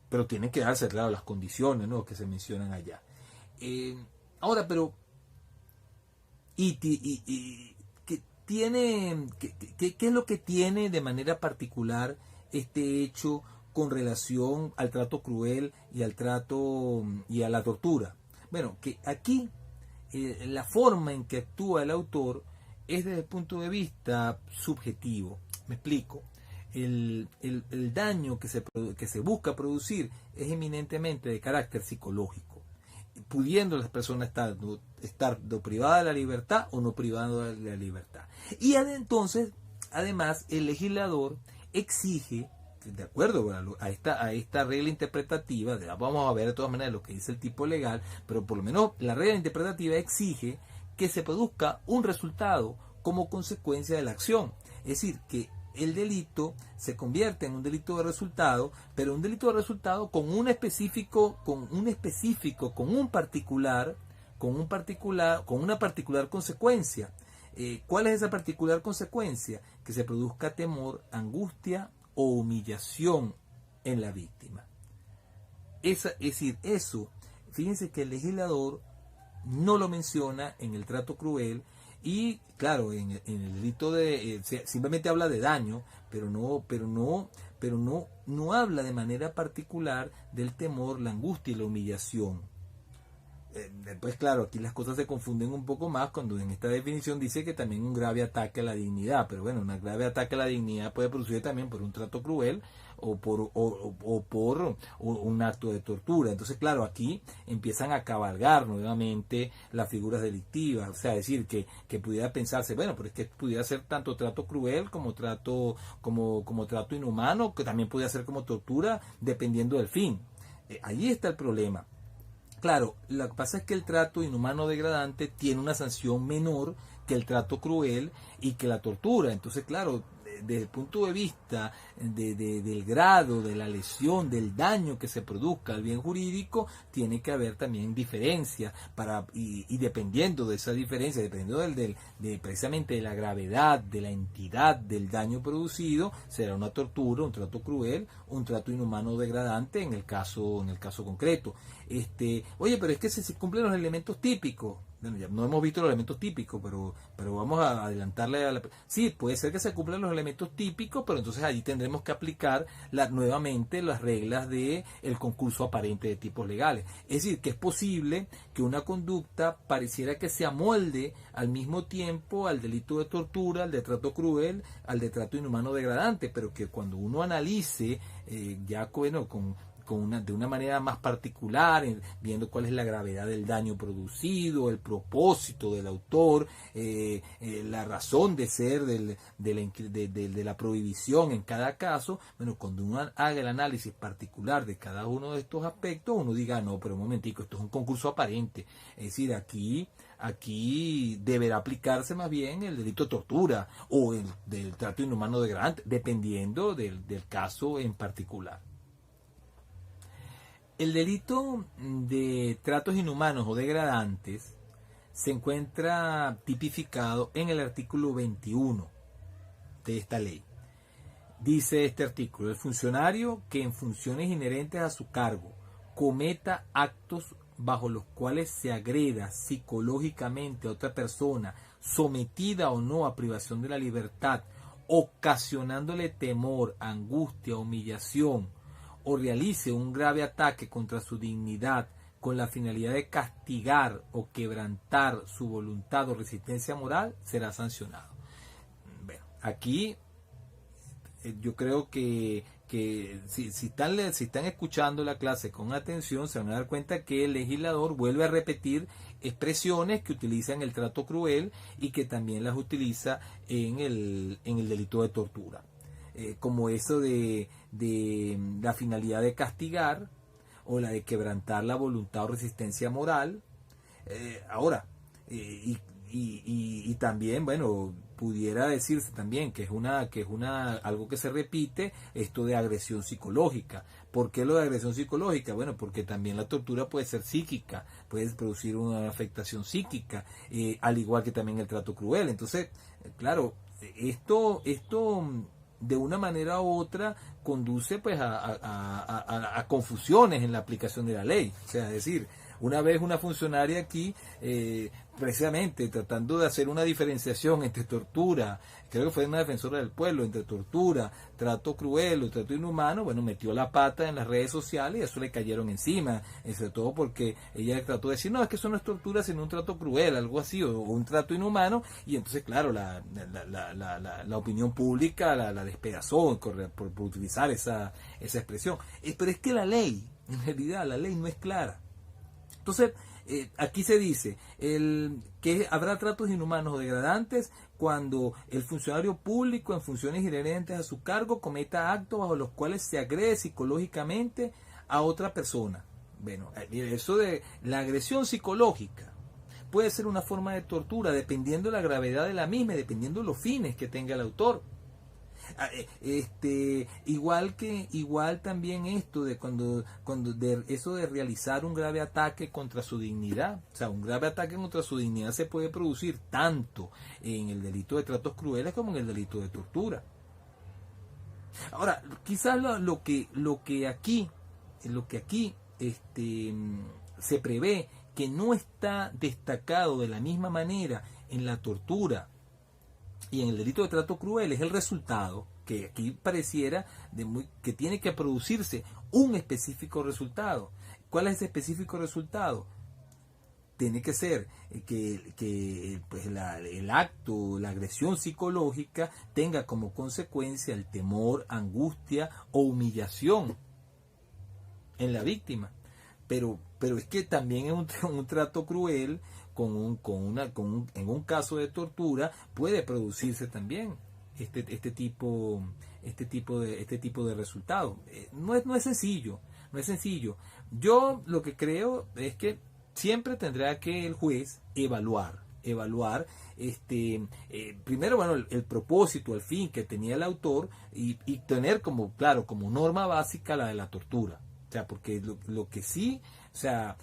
pero tienen que darse, claro, las condiciones, ¿no?, que se mencionan allá. Ahora, pero ¿qué es lo que tiene de manera particular este hecho con relación al trato cruel y a la tortura? Bueno, que aquí la forma en que actúa el autor es desde el punto de vista subjetivo. Me explico. El daño que se busca producir es eminentemente de carácter psicológico, pudiendo las personas estar privadas de la libertad o no privadas de la libertad. Y entonces, además, el legislador exige, de acuerdo a esta regla interpretativa, vamos a ver de todas maneras lo que dice el tipo legal, pero por lo menos la regla interpretativa exige que se produzca un resultado como consecuencia de la acción. Es decir, que el delito se convierte en un delito de resultado, pero un delito de resultado con una particular consecuencia. ¿Cuál es esa particular consecuencia? Que se produzca temor, angustia o humillación en la víctima. Es decir, eso, fíjense que el legislador no lo menciona en el trato cruel. Y claro, en el delito simplemente habla de daño, pero no habla de manera particular del temor, la angustia y la humillación. Pues claro, aquí las cosas se confunden un poco más cuando en esta definición dice que también un grave ataque a la dignidad, pero bueno, un grave ataque a la dignidad puede producir también por un trato cruel o por un acto de tortura. Entonces, claro, aquí empiezan a cabalgar nuevamente las figuras delictivas, o sea, decir que pudiera pensarse, bueno, pero es que pudiera ser tanto trato cruel como trato inhumano, que también pudiera ser como tortura, dependiendo del fin. Ahí está el problema. Claro, lo que pasa es que el trato inhumano degradante tiene una sanción menor que el trato cruel y que la tortura. Entonces, claro, desde el punto de vista del grado, de la lesión, del daño que se produzca al bien jurídico, tiene que haber también diferencias y dependiendo de esa diferencia, dependiendo precisamente de la gravedad, de la entidad del daño producido, será una tortura, un trato cruel, un trato inhumano o degradante en el caso concreto. Oye, pero es que se cumplen los elementos típicos. Bueno, ya no hemos visto los elementos típicos, pero vamos a adelantarle a la... Sí, puede ser que se cumplan los elementos típicos, pero entonces allí tendremos que aplicar nuevamente las reglas del concurso aparente de tipos legales. Es decir, que es posible que una conducta pareciera que se amolde al mismo tiempo al delito de tortura, al de trato cruel, al de trato inhumano degradante, pero que cuando uno analice de una manera más particular, viendo cuál es la gravedad del daño producido, el propósito del autor, la razón de ser de la prohibición en cada caso. Bueno, cuando uno haga el análisis particular de cada uno de estos aspectos, uno diga, no, pero un momentico, esto es un concurso aparente. Es decir, aquí deberá aplicarse más bien el delito de tortura o el del trato inhumano degradante, dependiendo del caso en particular. El delito de tratos inhumanos o degradantes se encuentra tipificado en el artículo 21 de esta ley. Dice este artículo: el funcionario que en funciones inherentes a su cargo cometa actos bajo los cuales se agreda psicológicamente a otra persona, sometida o no a privación de la libertad, ocasionándole temor, angustia, humillación, o realice un grave ataque contra su dignidad con la finalidad de castigar o quebrantar su voluntad o resistencia moral, será sancionado. Bueno, aquí yo creo que si están escuchando la clase con atención, se van a dar cuenta que el legislador vuelve a repetir expresiones que utilizan el trato cruel y que también las utiliza en el delito de tortura. Como eso de la finalidad de castigar o la de quebrantar la voluntad o resistencia moral. Y también, bueno, pudiera decirse también que es algo que se repite, esto de agresión psicológica. ¿Por qué lo de agresión psicológica? Bueno, porque también la tortura puede ser psíquica, puede producir una afectación psíquica, al igual que también el trato cruel. Entonces, claro, esto de una manera u otra conduce pues a confusiones en la aplicación de la ley. O sea, es decir, una vez una funcionaria aquí, precisamente tratando de hacer una diferenciación entre tortura, creo que fue una defensora del pueblo, entre tortura, trato cruel o trato inhumano, bueno, metió la pata en las redes sociales y eso le cayeron encima, sobre todo porque ella trató de decir, no, es que eso no es tortura sino un trato cruel, algo así, o un trato inhumano, y entonces claro, la opinión pública la despedazó por utilizar esa expresión. Pero es que la ley, en realidad la ley no es clara. Entonces, aquí se dice que habrá tratos inhumanos o degradantes cuando el funcionario público en funciones inherentes a su cargo cometa actos bajo los cuales se agrede psicológicamente a otra persona. Bueno, eso de la agresión psicológica puede ser una forma de tortura dependiendo de la gravedad de la misma, dependiendo de los fines que tenga el autor. Igual también esto de eso de realizar un grave ataque contra su dignidad. O sea, un grave ataque contra su dignidad se puede producir tanto en el delito de tratos crueles como en el delito de tortura. Ahora, quizás lo que aquí se prevé que no está destacado de la misma manera en la tortura y en el delito de trato cruel es el resultado, que aquí pareciera que tiene que producirse un específico resultado. ¿Cuál es ese específico resultado? Tiene que ser que pues el acto, la agresión psicológica tenga como consecuencia el temor, angustia o humillación en la víctima. Pero es que también es un trato cruel en un caso de tortura puede producirse también este tipo de resultado. No es sencillo. Yo lo que creo es que siempre tendrá que el juez evaluar evaluar primero, bueno, el propósito, el fin que tenía el autor y tener como, claro, como norma básica la de la tortura. O sea, porque lo que sí, o sea,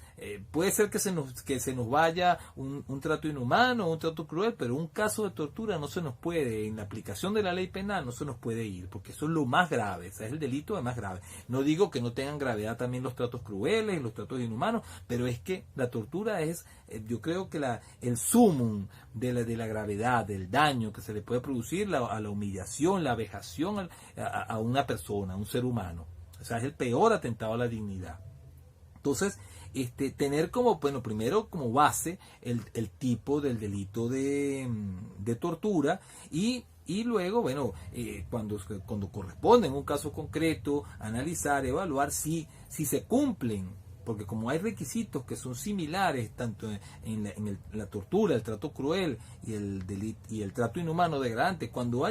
puede ser que se nos vaya un trato inhumano, un trato cruel, pero un caso de tortura no se nos puede, en la aplicación de la ley penal no se nos puede ir, porque eso es lo más grave, o sea, es el delito de más grave. No digo que no tengan gravedad también los tratos crueles y los tratos inhumanos, pero es que la tortura es, yo creo que el sumum de la gravedad, del daño que se le puede producir a la humillación, la vejación a una persona, a un ser humano. O sea, es el peor atentado a la dignidad. Entonces, tener como, bueno, primero como base el tipo del delito de tortura y luego, bueno, cuando corresponde en un caso concreto, analizar, evaluar si se cumplen, porque como hay requisitos que son similares tanto en la tortura, el trato cruel y el trato inhumano degradante, cuando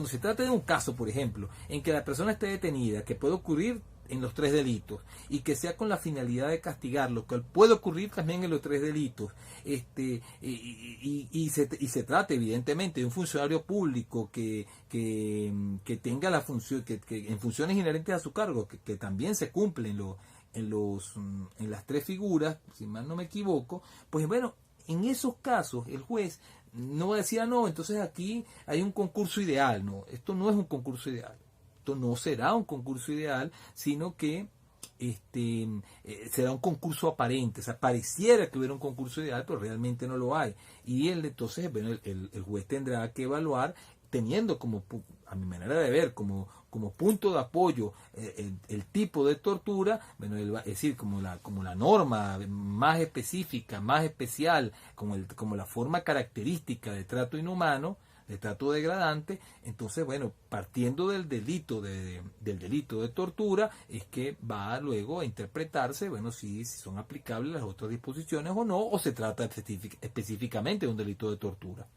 se trata de un caso, por ejemplo, en que la persona esté detenida, que puede ocurrir en los 3 delitos y que sea con la finalidad de castigarlo, que puede ocurrir también en los 3 delitos, y se trata evidentemente de un funcionario público que tenga la función, que en funciones inherentes a su cargo, que también se cumplen en las 3 figuras, si mal no me equivoco, pues bueno, en esos casos el juez no decía no, entonces aquí hay un concurso ideal. No, esto no es un concurso ideal, esto no será un concurso ideal, sino que será un concurso aparente. O sea, pareciera que hubiera un concurso ideal, pero realmente no lo hay, y entonces bueno, el juez tendrá que evaluar, teniendo como, a mi manera de ver, como punto de apoyo el tipo de tortura, bueno, es decir, como la norma más específica, más especial, como la forma característica de trato inhumano, de trato degradante. Entonces, bueno, partiendo del delito de tortura, es que va luego a interpretarse, bueno, si son aplicables las otras disposiciones o no, o se trata específicamente de un delito de tortura.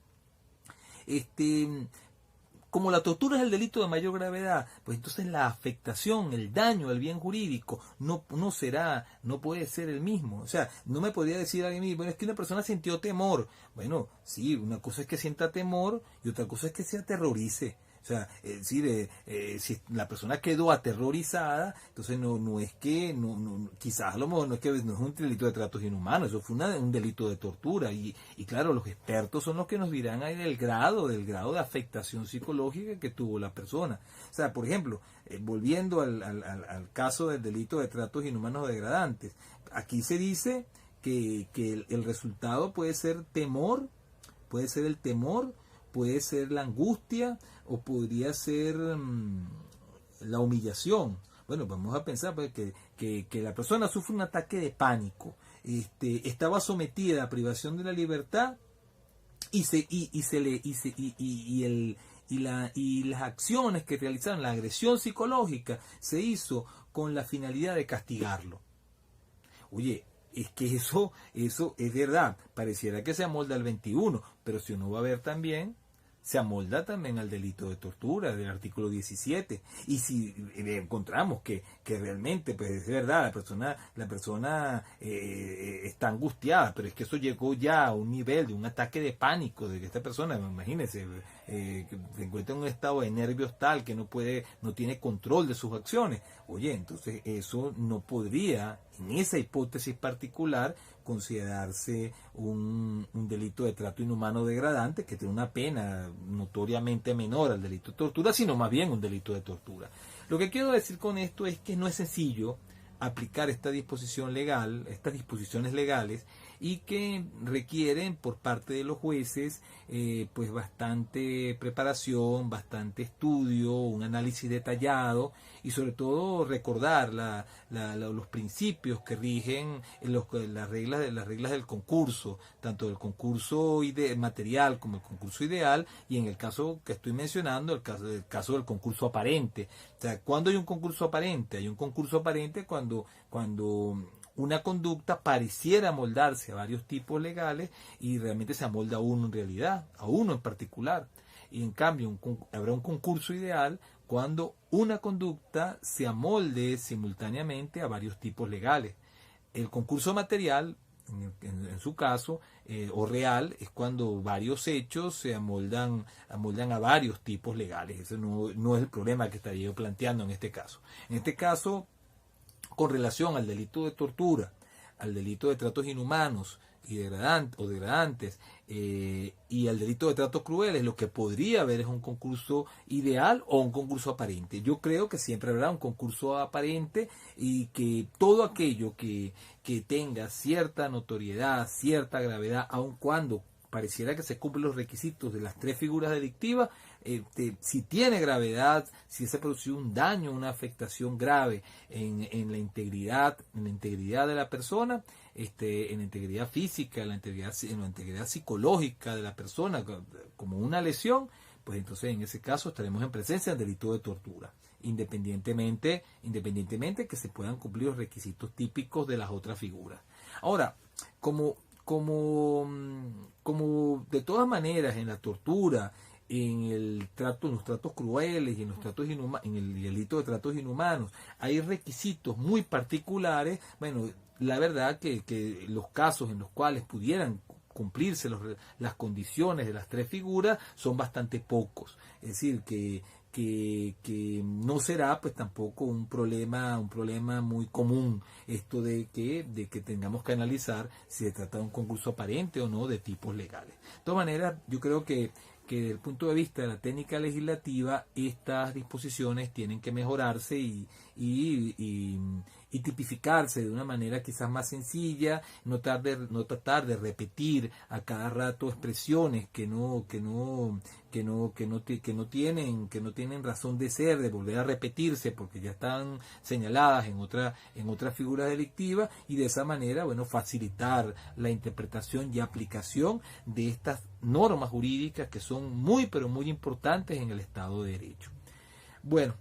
Como la tortura es el delito de mayor gravedad, pues entonces la afectación, el daño al bien jurídico no puede ser el mismo. O sea, no me podría decir alguien, bueno, es que una persona sintió temor. Bueno, sí, una cosa es que sienta temor y otra cosa es que se aterrorice. O sea, si la persona quedó aterrorizada, entonces no es que, quizás a lo mejor no es un delito de tratos inhumanos, eso fue un delito de tortura. Y claro, los expertos son los que nos dirán ahí del grado de afectación psicológica que tuvo la persona. O sea, por ejemplo, volviendo al caso del delito de tratos inhumanos degradantes, aquí se dice que el resultado puede ser temor, puede ser el temor, puede ser la angustia o podría ser la humillación. Bueno, vamos a pensar pues, que la persona sufre un ataque de pánico, estaba sometida a privación de la libertad y las acciones que realizaron, la agresión psicológica, se hizo con la finalidad de castigarlo. Oye, es que eso es verdad, pareciera que se amolda al 21, pero si uno va a ver también, se amolda también al delito de tortura del artículo 17. Y si encontramos que realmente, pues es verdad, la persona está angustiada, pero es que eso llegó ya a un nivel de un ataque de pánico, de que esta persona, imagínense, que se encuentra en un estado de nervios tal que no tiene control de sus acciones. Oye, entonces eso no podría, en esa hipótesis particular, considerarse un delito de trato inhumano degradante que tiene una pena notoriamente menor al delito de tortura, sino más bien un delito de tortura. Lo que quiero decir con esto es que no es sencillo aplicar esta disposición legal, estas disposiciones legales, y que requieren por parte de los jueces pues bastante preparación, bastante estudio, un análisis detallado y sobre todo recordar los principios que rigen las reglas del concurso, tanto del concurso material como el concurso ideal, y en el caso que estoy mencionando, el caso del concurso aparente. O sea, ¿cuándo hay un concurso aparente? Hay un concurso aparente cuando una conducta pareciera amoldarse a varios tipos legales y realmente se amolda a uno en realidad, a uno en particular. Y en cambio habrá un concurso ideal cuando una conducta se amolde simultáneamente a varios tipos legales. El concurso material en su caso, o real, es cuando varios hechos se amoldan a varios tipos legales. Ese no es el problema que estaría yo planteando en este caso. En este caso, con relación al delito de tortura, al delito de tratos inhumanos y degradantes, y al delito de tratos crueles, lo que podría haber es un concurso ideal o un concurso aparente. Yo creo que siempre habrá un concurso aparente y que todo aquello que tenga cierta notoriedad, cierta gravedad, aun cuando pareciera que se cumplen los requisitos de las tres figuras delictivas, si tiene gravedad, si se produce un daño, una afectación grave en la integridad de la persona, en la integridad física, en la integridad psicológica de la persona, como una lesión, pues entonces en ese caso estaremos en presencia del delito de tortura, independientemente que se puedan cumplir los requisitos típicos de las otras figuras. Ahora, como de todas maneras en la tortura, en los tratos crueles y en los tratos en el delito de tratos inhumanos hay requisitos muy particulares, bueno, la verdad que los casos en los cuales pudieran cumplirse las condiciones de las tres figuras son bastante pocos. Es decir, que no será pues tampoco un problema muy común esto de que tengamos que analizar si se trata de un concurso aparente o no de tipos legales. De todas maneras, yo creo que desde el punto de vista de la técnica legislativa, estas disposiciones tienen que mejorarse y tipificarse de una manera quizás más sencilla, no tratar de repetir a cada rato expresiones que no tienen razón de ser, de volver a repetirse porque ya están señaladas en otra figura delictiva, y de esa manera, bueno, facilitar la interpretación y aplicación de estas normas jurídicas que son muy pero muy importantes en el Estado de Derecho. Bueno,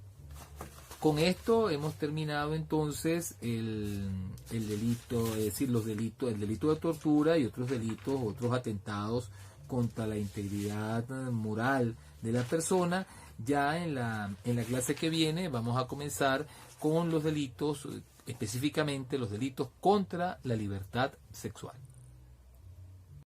con esto hemos terminado entonces el delito, es decir, el delito de tortura y otros delitos, otros atentados contra la integridad moral de la persona. Ya en la clase que viene vamos a comenzar con los delitos, específicamente los delitos contra la libertad sexual.